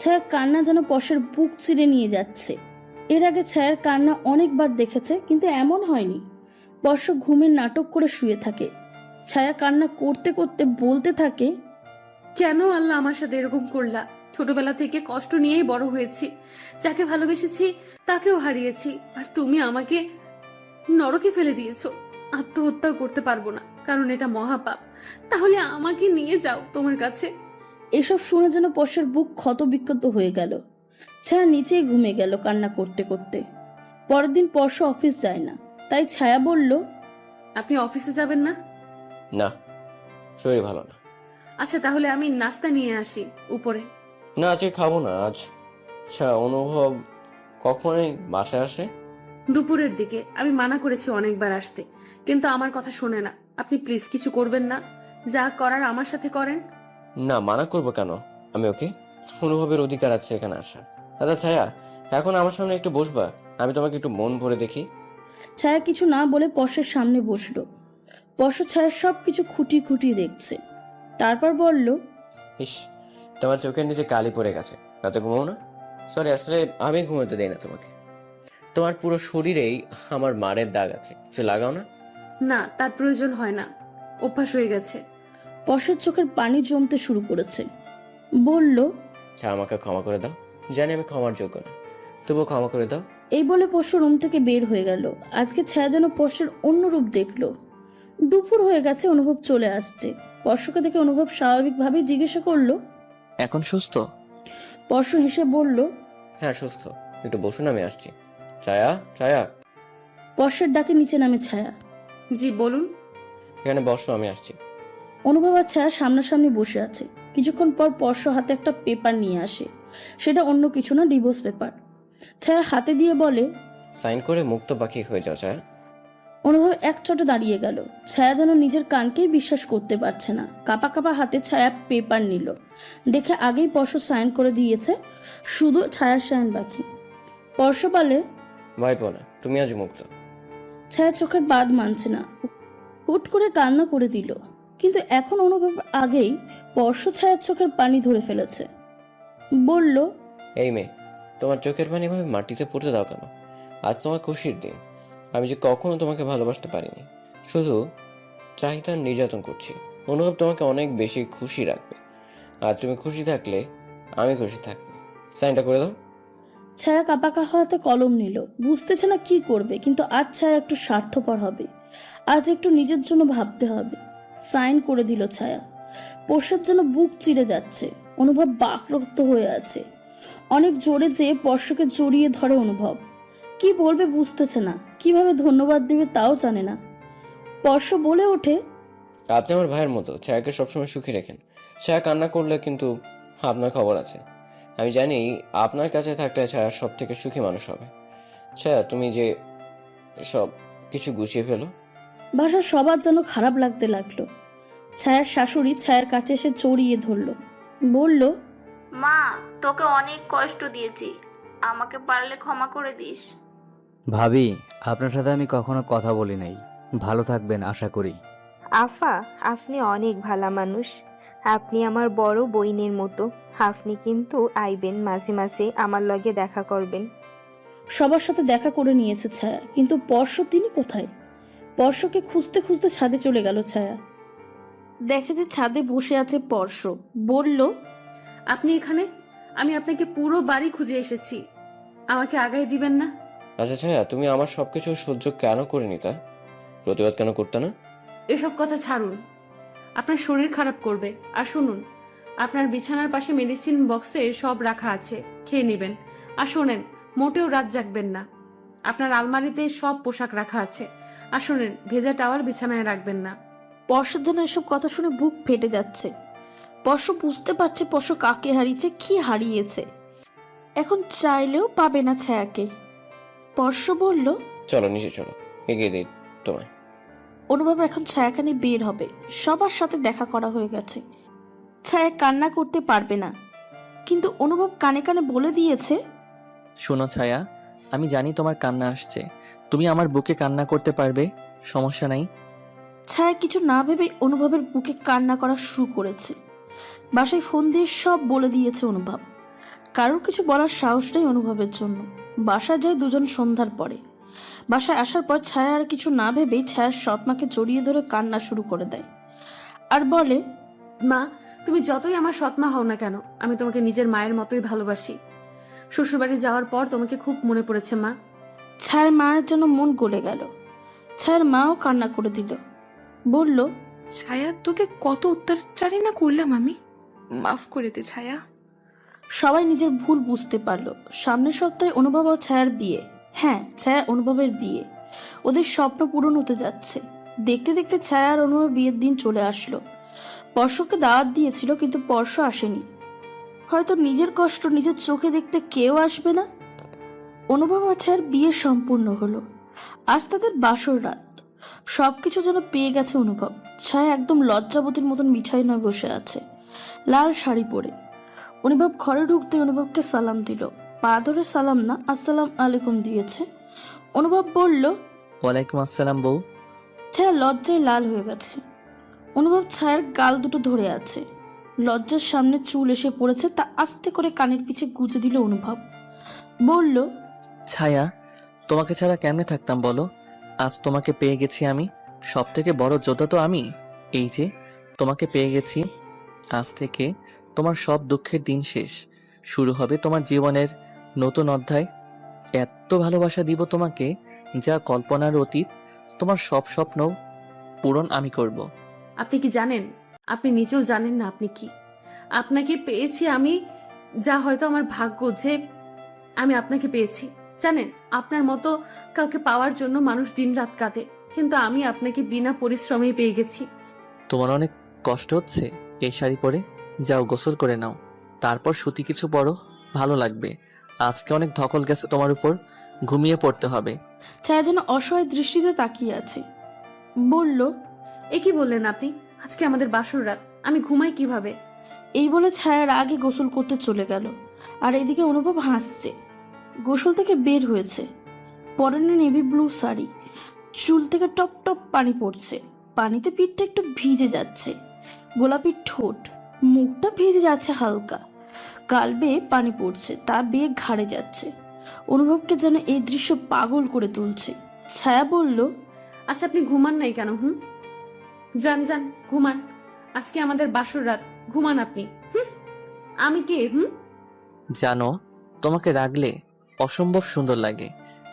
S9: ছায়ার কান্না যেন পর্শের বুক চিরে নিয়ে যাচ্ছে। এর আগে ছায়ার কান্না অনেকবার দেখেছে, কিন্তু এমন হয়নি। পর্শ ঘুমের নাটক করে শুয়ে থাকে। ছায়া কান্না করতে করতে বলতে থাকে,
S1: কেন আল্লাহ আমার সাথে এরকম করলা? ছোটবেলা থেকে কষ্ট নিয়েই বড় হয়েছি। যাকে ভালোবেসেছি তাকেও হারিয়েছি, আর তুমি আমাকে নরকে ফেলে দিয়েছো। আত্মহত্যা করতে পারবো না, কারণ এটা মহাপাপ। তাহলে আমাকে নিয়ে যাও তোমার কাছে।
S9: এসব শুনে যেন পর্শের বুক ক্ষত বিক্ষত হয়ে গেল। ছায়া নিচেই ঘুমে গেল কান্না করতে করতে। পরের দিন পর্শ অফিস যায় না, তাই ছায়া বলল,
S1: আপনি অফিসে যাবেন না?
S3: না, শরীর ভালো না।
S1: আচ্ছা, তাহলে আমি নাস্তা নিয়ে আসি উপরে।
S3: না, আজকে খাবো না আজ। আচ্ছা, অনুভব কখনই বাসায় আসে?
S1: দুপুরের দিকে। আমি মানা করেছি অনেকবার আসতে, কিন্তু আমার কথা শোনে না। আপনি প্লিজ কিছু করবেন না? যা করার আমার সাথে করেন।
S3: না, মানা করবো কেন? আমি ওকে, অনুভবের অধিকার আছে এখানে আসার। আচ্ছা ছায়া, এখন আমার সামনে একটু বসবা? আমি তোমাকে একটু মন ভরে দেখি।
S9: ছায়া কিছু না বলে পর্শের সামনে বসলো। পর্শ ছায়ার সব কিছু খুঁটি খুঁটি দেখছে। তারপর বলল,
S3: ইস, তোমার চোখের নিচে কালি পড়ে গেছে, রাতে ঘুমাও না? সরি, আসলে আমি ঘুমোতে দেই না তোমাকে। তোমার পুরো শরীরেই আমার মারের দাগ আছে, কিছু লাগাও না?
S1: না, তার প্রয়োজন হয় না, অভ্যাস হয়ে গেছে।
S9: পর্শের চোখের পানি জমতে শুরু করেছে। বলল,
S3: আচ্ছা, আমাকে ক্ষমা করে দাও। জানি আমি ক্ষমার যোগ্য না, তবুও ক্ষমা করে দাও।
S9: এই বলে পর্শ রুম থেকে বের হয়ে গেল। আজকে ছায়া যেন পর্শের অন্য রূপ দেখলো। দুপুর হয়ে গেছে, অনুভব চলে আসছে। পর্শকে দেখে অনুভব স্বাভাবিকভাবেই জিজ্ঞাসা করলো,
S4: এখন সুস্থ?
S9: পর্শ হেসে বলল,
S3: হ্যাঁ সুস্থ, একটু বসুন, আমি আসছি। ছায়া, ছায়া।
S9: পর্শের ডাকে নিচে নামে ছায়া।
S1: জি বলুন।
S3: এখানে বসো, আমি আসছি।
S9: অনুভব আর ছায়া সামনাসামনি বসে আছে। কিছুক্ষণ পর পর্শ হাতে একটা পেপার নিয়ে আসে। সেটা অন্য কিছু না, ডিভোর্স পেপার। ছায়া হাতে দিয়ে বলে,
S3: সাইন করে মুক্ত পাখি হয়ে যাও ছায়া।
S9: অনুভব এক চটে দাঁড়িয়ে গেল। ছায়া যেন নিজের কানকেই বিশ্বাস করতে পারছে না। কাপা কাপা হাতে ছায়া পেপার নিল। দেখে আগেই পর্শ সাইন করে দিয়েছে, শুধু ছায়ার সাইন বাকি। পর্শ বলে,
S3: ভয় পাও না, তুমি আজ মুক্ত।
S9: ছায়া চোখের বাদ মানছে না, হুট করে কান্না করে দিল। কিন্তু এখন অনুভব আগেই স্পর্শ ছায়ার চোখের পানি ধরে ফেলেছে। বলল,
S3: এই মেয়ে, তোমার চোখের পানি এভাবে মাটিতে পড়তে দাও কেন? আজ তোমার খুশির দিন। আমি যে কখনো তোমাকে ভালোবাসতে পারিনি, শুধু চাহিদা নির্যাতন করছি। অনুভব তোমাকে অনেক বেশি খুশি রাখবে, আর তুমি খুশি থাকলে আমি খুশি থাকবো। সাইনটা করে দাও।
S9: ছায়া কাপা হাতে কলম নিল। বুঝতেছে না কি করবে, কিন্তু আজ ছায়া একটু স্বার্থপর হবে, আজ একটু নিজের জন্য ভাবতে হবে। সাইন করে দিল ছায়া। স্পর্শের যেন বুক চিরে যাচ্ছে। অনুভব বাকরুদ্ধ হয়ে আছে। অনেক জোরে যেয়ে স্পর্শকে জড়িয়ে ধরে অনুভব। কি বলবে বুঝতেছে না, কিভাবে ধন্যবাদ দেবে তাও জানে না। স্পর্শ বলে ওঠে,
S3: আপনি আমার ভাইয়ের মতো, ছায়াকে সবসময় সুখী রাখেন। ছায়া কান্না করলে কিন্তু আপনার খবর আছে। আমি জানি আপনার কাছে থাকলে ছায়া সব থেকে সুখী মানুষ হবে। ছায়া, তুমি যে সব কিছু গুছিয়ে ফেলো।
S9: ভাষা সবার যেন খারাপ লাগতে লাগলো। ছায়ার শাশুড়ি ছায়ার কাছে এসে জড়িয়ে ধরলো। বলল,
S6: মা, তোকে অনেক কষ্ট দিয়েছি, আমাকে পারলে ক্ষমা করে দিস।
S11: ভাবি, আপনার সাথে আমি কখনো কথা বলি নাই। ভালো থাকবেন আশা করি।
S8: আফা, আপনি অনেক ভালা মানুষ। আপনি আমার বড় বইনের মতো। আপনি কিন্তু আইবেন মাঝে মাঝে আমার লগে দেখা করবেন।
S9: সবার সাথে দেখা করে নিয়েছে ছায়া, কিন্তু স্পর্শ তিনি কোথায়? স্পর্শকে খুঁজতে খুঁজতে ছাদে চলে গেল ছায়া। দেখে যে ছাদে বসে আছে স্পর্শ। বলল,
S1: আপনি এখানে? আমি আপনাকে পুরো বাড়ি খুঁজে এসেছি, আমাকে আগায় দিবেন না?
S3: আচ্ছা ছায়া, তুমি আমার সবকিছু সহ্য কেন করে নিতা? প্রতিবাদ কেন করতে না?
S1: এসব কথা ছাড়ুন, আপনার শরীর খারাপ করবে। আর শুনুন, আপনার বিছানার পাশে মেডিসিন বক্সে সব রাখা আছে, খেয়ে নেবেন। আর শোনেন, মোটেও রাত জাগবেন না। আপনার আলমারিতে সব পোশাক রাখা আছে। আর শোনেন, ভেজা টাওয়াল বিছানায় রাখবেন না।
S9: স্পর্শের জন্য এসব কথা শুনে বুক ফেটে যাচ্ছে। স্পর্শ বুঝতে পারছে স্পর্শ কাকে হারিয়েছে, কি হারিয়েছে। এখন চাইলেও পাবে না ছায়াকে। স্পর্শ বলল,
S3: চলো নিচে চলো, এগিয়ে দিই তোমায়।
S9: অনুভব এখন ছায়াখানি বের হবে। সবার সাথে দেখা করা হয়ে গেছে। ছায়া কান্না করতে পারবে না, কিন্তু অনুভব কানে কানে বলে দিয়েছে,
S4: শোনো ছায়া, আমি জানি তোমার কান্না আসছে, তুমি আমার বুকে কান্না করতে পারবে, সমস্যা নাই।
S9: ছায়া কিছু না ভেবে অনুভবের বুকে কান্না করা শুরু করেছে। বাসায় ফোন দিয়ে সব বলে দিয়েছে অনুভব। কারোর কিছু বলার সাহস নেই অনুভবের জন্য। বাসায় যায় দুজন সন্ধ্যার পরে। বাসায় আসার পর ছায়া আর কিছু না ভেবেই ছায়ার সৎমাকে জড়িয়ে ধরে কান্না শুরু করে দেয়, আর বলে,
S1: মা, তুমি যতই আমার সৎমা হও না কেন, আমি তোমাকে নিজের মায়ের মতোই ভালোবাসি। শ্বশুরবাড়ি যাওয়ার পর তোমাকে খুব মনে পড়েছে মা।
S9: ছায়ার মায়ের জন্য মন গলে গেল। ছায়ার মাও কান্না করে দিল। বলল,
S5: ছায়া, তোকে কত অত্যাচারী না করলাম আমি, মাফ করে দে ছায়া।
S9: সবাই নিজের ভুল বুঝতে পারলো। সামনের সপ্তাহে অনুভব ও ছায়ার বিয়ে। হ্যাঁ, ছায়া অনুভবের বিয়ে। ওদের স্বপ্ন পূরণ হতে যাচ্ছে। দেখতে দেখতে ছায়া আর অনুভবের বিয়ের দিন চলে আসলো। স্পর্শকে দাওয়াত দিয়েছিল, কিন্তু স্পর্শ আসেনি। হয়তো নিজের কষ্ট নিজের চোখে দেখতে কেউ আসবে না। অনুভব আর ছায়ার বিয়ে সম্পূর্ণ হলো। আজ তাদের বাসর রাত। সবকিছু যেন পেয়ে গেছে অনুভব। ছায়া একদম লজ্জাবতীর মতন বিছানায় বসে আছে, লাল শাড়ি পরে। অনুভব ঘরে ঢুকতে অনুভবকে সালাম দিল। পা ধরে সালাম না, আসসালাম আলাইকুম দিয়েছে। অনুভব বলল,
S4: ওয়ালাইকুম আসসালাম বউ।
S9: ছায়া লজ্জায় লাল হয়ে গেছে। অনুভব ছায়ার গাল দুটো ধরে আছে। লজ্জার সামনে চুল এসে পড়েছে, তা আস্তে করে কানের পিছে গুজে দিল অনুভব। বলল,
S4: ছায়া, তোমাকে ছাড়া কেমনে থাকতাম বলো? আজ তোমাকে পেয়ে গেছি আমি, সব থেকে বড় যোদ্ধা তো আমি। এই যে তোমাকে পেয়ে গেছি, আজ থেকে তোমার সব দুঃখের দিন শেষ, শুরু হবে তোমার জীবনের নতুন অধ্যায়। এত ভালোবাসা দিব তোমাকে যা কল্পনার অতীত। তোমার সব স্বপ্ন পূরণ আমি করব।
S1: আপনি কি জানেন? আপনি নিজেও জানেন না আপনি কি। আপনাকে পেয়েছি আমি, যা হয়তো আমার ভাগ্য যে আমি আপনাকে পেয়েছি। জানেন, আপনার মতো কাউকে পাওয়ার জন্য মানুষ দিনরাত কাঁদে, কিন্তু আমি আপনাকে বিনা পরিশ্রমেই পেয়ে গেছি।
S4: তোমার অনেক কষ্ট হচ্ছে এই শাড়ি পরে? যাও গোসল করে নাও, তারপর সুতি কিছু পরো, ভালো লাগবে। আজকে অনেক ধকল গেছে তোমার উপর, ঘুমিয়ে পড়তে হবে।
S9: ছায়া যেন অসহায় দৃষ্টিতে তাকিয়ে আছে। বলল,
S1: এ কি বললেন আপনি? আজকে আমাদের বাসর রাত, আমি ঘুমাই কিভাবে?
S9: এই বলে ছায়ার আগে গোসল করতে চলে গেল। আর এদিকে অনুভব হাসছে। গোসল থেকে বের হয়েছে, পরনে নেভি ব্লু শাড়ি, চুল থেকে টপ টপ পানি পড়ছে, পানিতে পিঠটা একটু ভিজে যাচ্ছে, গোলাপি ঠোঁট, মুখটা ভিজে যাচ্ছে হালকা, গাল বেয়ে পানি পড়ছে, তা বেয়ে ঘাড়ে যাচ্ছে। অনুভবকে যেন এই দৃশ্য পাগল করে তুলছে। ছায়া বলল,
S1: আচ্ছা আপনি ঘুমান নাই কেন? যান যান ঘুমান, আজকে আমাদের বাসর রাত, ঘুমান আপনি। আমি কে?
S4: জানো, তোমাকে রাগলে অসম্ভব সুন্দর লাগে,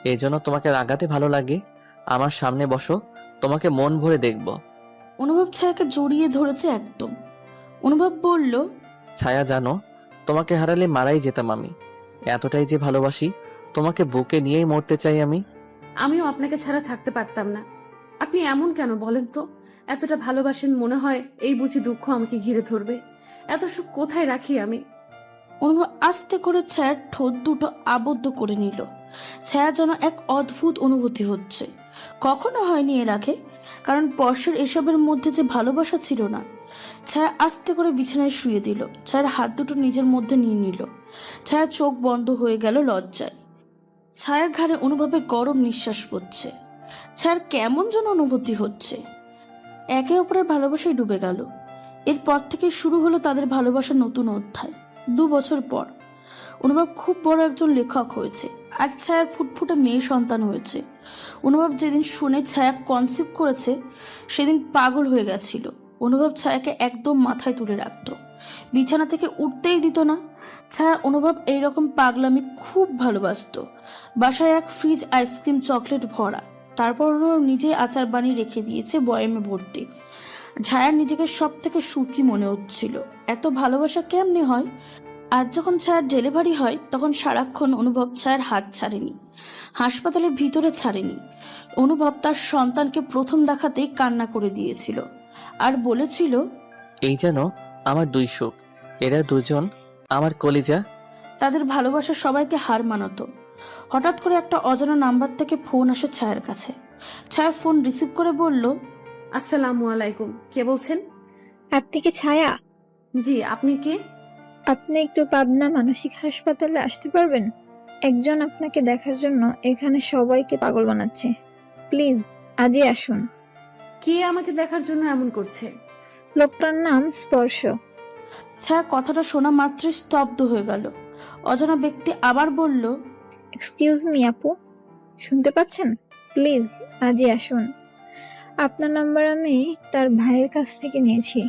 S4: এই জন্য তোমাকে রাগাতে ভালো লাগে। আমার সামনে বসো, তোমাকে মন ভরে দেখব।
S9: অনুভব ছায়াকে জড়িয়ে ধরেছে একদম। অনুভব বলল,
S4: ছায়া জানো, তোমাকে হারালে মারাই যেতাম আমি, এতটাই যে ভালোবাসি, তোমাকে বুকে নিয়েই মরতে চাই আমি।
S1: আমিও আপনাকে ছাড়া থাকতে পারতাম না। আপনি এমন কেন বলেন তো? এতটা ভালোবাসেন মনে হয় এই বুঝি দুঃখ আমাকে ঘিরে ধরবে। এত সুখ কোথায় রাখি আমি?
S9: অনুভব আস্তে করে ছায়ার ঠোঁট দুটো আবদ্ধ করে নিল। ছায়া যেন এক অদ্ভুত অনুভূতি হচ্ছে, কখনো হয়নি এর আগে, কারণ পরশের এসবের মধ্যে যে ভালোবাসা ছিল না। ছায়া আস্তে করে বিছানায় শুয়ে দিল, ছায়ার হাত দুটো নিজের মধ্যে নিয়ে নিল। ছায়া চোখ বন্ধ হয়ে গেল লজ্জায়। ছায়ার ঘাড়ে অনুভবের গরম নিঃশ্বাস পড়ছে। ছায়ার কেমন যেন অনুভূতি হচ্ছে। একে অপরের ভালোবাসায় ডুবে গেল। এরপর থেকে শুরু হলো তাদের ভালোবাসার নতুন অধ্যায়। 2 বছর পর অনুভব খুব বড় একজন লেখক হয়েছে, আর ছায়ার ফুটফুটে মেয়ে সন্তান হয়েছে। অনুভব যেদিন শুনে ছায়া কনসিভ করেছে সেদিন পাগল হয়ে গেছিল। অনুভব ছায়াকে একদম মাথায় তুলে রাখতো, বিছানা থেকে উঠতেই দিত না। ছায়া অনুভব এইরকম পাগলামি খুব ভালোবাসতো। বাসায় এক ফ্রিজ আইসক্রিম চকলেট ভরা, তারপর অনুভব নিজেই আচার বানিয়ে রেখে দিয়েছে বয়ামে ভর্তি। ছায়ার নিজেকে সব থেকে সুখী মনে হচ্ছিল। এত ভালোবাসা কেমনে হয়? আর যখন ছায়ার ডেলিভারি হয় তখন সারাক্ষণ অনুভব ছায়ার হাত ছাড়েনি, হাসপাতালের ভিতরে ছাড়েনি। অনুভব তার সন্তানকে প্রথম দেখাতেই কান্না করে দিয়েছিল আর বলেছিল,
S4: এই যেন আমার দুই সুখ, এরা দুজন আমার কলিজা।
S9: তাদের ভালোবাসা সবাইকে হার মানাতো। হঠাৎ করে একটা অজানা নাম্বার থেকে ফোন আসে ছায়ার কাছে। ছায়া ফোন রিসিভ করে বলল,
S1: আসসালামু আলাইকুম, কে বলছেন?
S12: আপনি কি ছায়া?
S1: জি, আপনি কে?
S12: আপনি একটু পাবনা মানসিক হাসপাতালে আসতে পারবেন? একজন আপনাকে দেখার জন্য এখানে সবাইকে পাগল বানাচ্ছে। প্লিজ আজই আসুন।
S1: কে আমাকে দেখার জন্য এমন করছে?
S12: লোকটার নাম স্পর্শ।
S9: ছায়া কথাটা শোনা মাত্রই স্তব্ধ হয়ে গেল। অজানা ব্যক্তি আবার বলল,
S12: এক্সকিউজ মি আপু, শুনতে পাচ্ছেন? প্লিজ আজই আসুন। আপনার নাম্বার আমি তার ভাইয়ের কাছ থেকে নিয়েছি।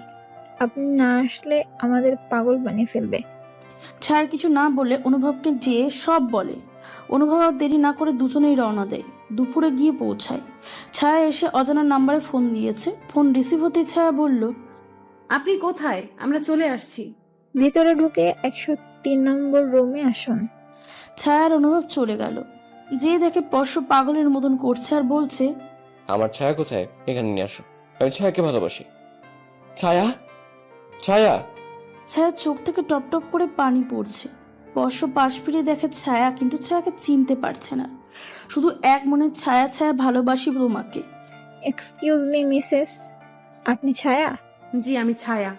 S12: আপনি না আসলে আমাদের পাগল বানিয়ে ফেলবে।
S9: ছায়ার কিছু না বলে অনুভবকে যেয়ে সব বলে। অনুভব আর দেরি না করে দুজনেই রওনা দেয়। দুপুরে গিয়ে পৌঁছায়। ছায়া এসে অজানা নাম্বারে ফোন দিয়েছে। ফোন রিসিভ হতেই ছায়া বলল,
S1: আপনি কোথায়? আমরা চলে আসছি।
S12: ভেতরে ঢুকে 103 নম্বর রুমে আসুন।
S9: ছায়ার অনুভব চলে গেল। যে দেখে পরশ পাগলের মতন করছে আর বলছে,
S3: আমার ছায়া কোথায়? এখানে নিয়ে আসো, আমি ছায়াকে ভালোবাসি। ছায়া, ছায়া।
S9: ছায়ার চোখ থেকে টপ টপ করে পানি পড়ছে। পরশ পাশ ফিরে দেখে ছায়া, কিন্তু ছায়াকে চিনতে পারছে না। শুধু এক মনে ছায়া, ছায়া ভালোবাসি তোমাকে।
S12: এক্সকিউজ মি মিসেস, আপনি ছায়া?
S1: জি, আমি ছায়া।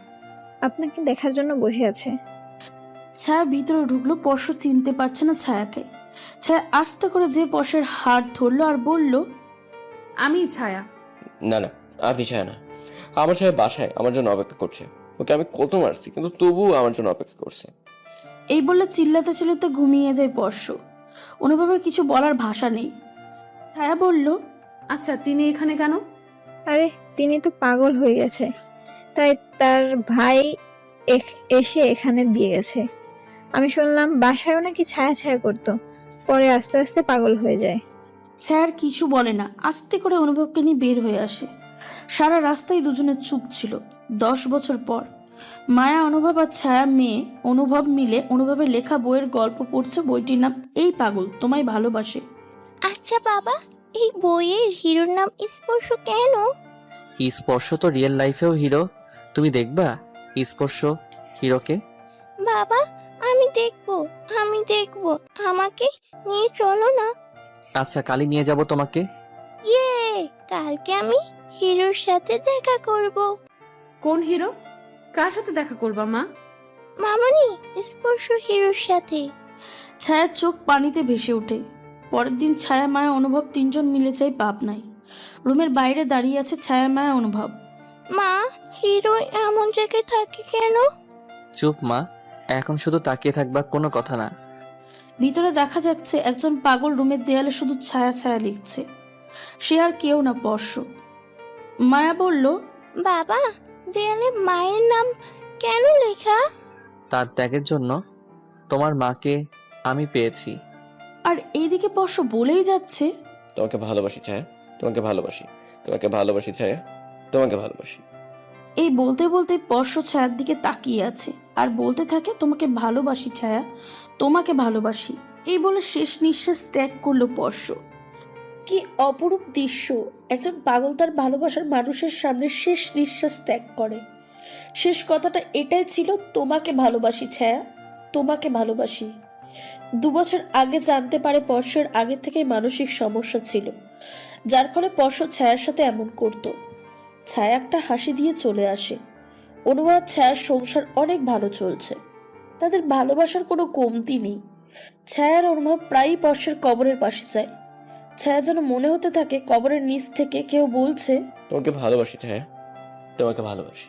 S12: আপনাকে দেখার জন্য বসে আছে।
S9: ছায়া ভিতরে ঢুকলো। পরশ চিনতে পারছে না ছায়াকে। ছায়া আস্তে করে যে পরশের হাত ধরলো আর বলল,
S1: আমি ছায়া।
S3: না না, আপনি ছায়া না। আমার ছায়া বাসায় আমার জন্য অপেক্ষা করছে। ওকে আমি কত মারছি, কিন্তু তবুও আমার জন্য অপেক্ষা করছে।
S9: এই বলে চিল্লাতে চিল্লাতে ঘুমিয়ে যায় পরশ। অনুভবের কিছু বলার ভাষা নেই। ছায়া বলল,
S1: আচ্ছা, তিনি এখানে কেন?
S12: আরে তিনি তো পাগল হয়ে গেছে, তাই তার ভাই এসে এখানে দিয়ে গেছে। আমি শুনলাম বাসায়ও নাকি ছায়া ছায়া করতো, পরে আস্তে আস্তে পাগল হয়ে যায়।
S9: ছায়ার কিছু বলে না, আস্তে করে অনুভবকে নিয়ে বের হয়ে আসে। সারা রাস্তায় দুজনে চুপ ছিল। 10 বছর পর মায়া, অনুভব আর ছায়া মেয়ে অনুভব মিলে অনুভবের লেখা বইয়ের গল্প পড়ছে। বইটির নাম এই পাগল তোমায় ভালোবাসে।
S13: আচ্ছা বাবা, এই বইয়ের হিরোর নাম স্পর্শ কেন?
S4: স্পর্শ তো রিয়েল লাইফেও হিরো। তুমি দেখবা স্পর্শ হিরোকে।
S13: বাবা আমি দেখবো, আমাকে নিয়ে চলো না।
S4: আচ্ছা, কালই নিয়ে যাব তোমাকে।
S13: ইয়ে, কালকে আমি হিরোর সাথে দেখা করব।
S1: কোন হিরো? কার সাথে দেখা করবা মা?
S13: মামনি, স্পর্শ হিরোর সাথে।
S9: ছায়ার চোখ পানিতে ভেসে ওঠে। পরের দিন ছায়া, মায়া, অনুভব 3জন মিলে যায় পাবনায়। রুমের বাইরে দাঁড়িয়ে আছে ছায়া, মায়া, অনুভব।
S13: মা, হিরো এমন জায়গায় থাকে কেন?
S4: চুপ মা, এখন শুধু তাকিয়ে থাকবা, কোনো কথা না।
S9: ভিতরে দেখা যাচ্ছে একজন পাগল রুমের দেয়ালে শুধু ছায়া ছায়া লিখছে। সে আর কেউ না, পরশ। মায়া বলল,
S13: বাবা, দেয়ালে মায়ের নাম কেন লেখা?
S4: তার ত্যাগের জন্য তোমার মাকে আমি পেয়েছি।
S9: আর এইদিকে পরশ বলেই যাচ্ছে,
S3: তোমাকে ভালোবাসি ছায়া, তোমাকে ভালোবাসি, তোমাকে ভালোবাসি ছায়া, তোমাকে ভালোবাসি।
S9: এই বলতে বলতে পরশ ছায়ার দিকে তাকিয়ে আছে আর বলতে থাকে, তোমাকে ভালোবাসি ছায়া, তোমাকে ভালোবাসি। এই বলে শেষ নিঃশ্বাস ত্যাগ করলো পরশ। কি অপরূপ দৃশ্য! একজন পাগল তার ভালোবাসার মানুষের সামনে শেষ নিঃশ্বাস ত্যাগ করে। শেষ কথাটা এটাই ছিল, তোমাকে ভালোবাসি ছায়া, তোমাকে ভালোবাসি। 2 বছর আগে জানতে পারে পরশের আগে থেকেই মানসিক সমস্যা ছিল, যার ফলে পরশ ছায়ার সাথে এমন করত। ছায়া একটা হাসি দিয়ে চলে আসে। অনুভব ছায়ার সংসার অনেক ভালো চলছে, তাদের ভালোবাসার কোনো কমতি নেই। ছায়ার অনুভব প্রায়ই পরশের কবরের পাশে যায়। ছায়া যেন মনে হতে থাকে কবরের নিচ থেকে কেউ বলছে,
S3: তোমাকে ভালোবাসি ছায়া, তোমাকে ভালোবাসি।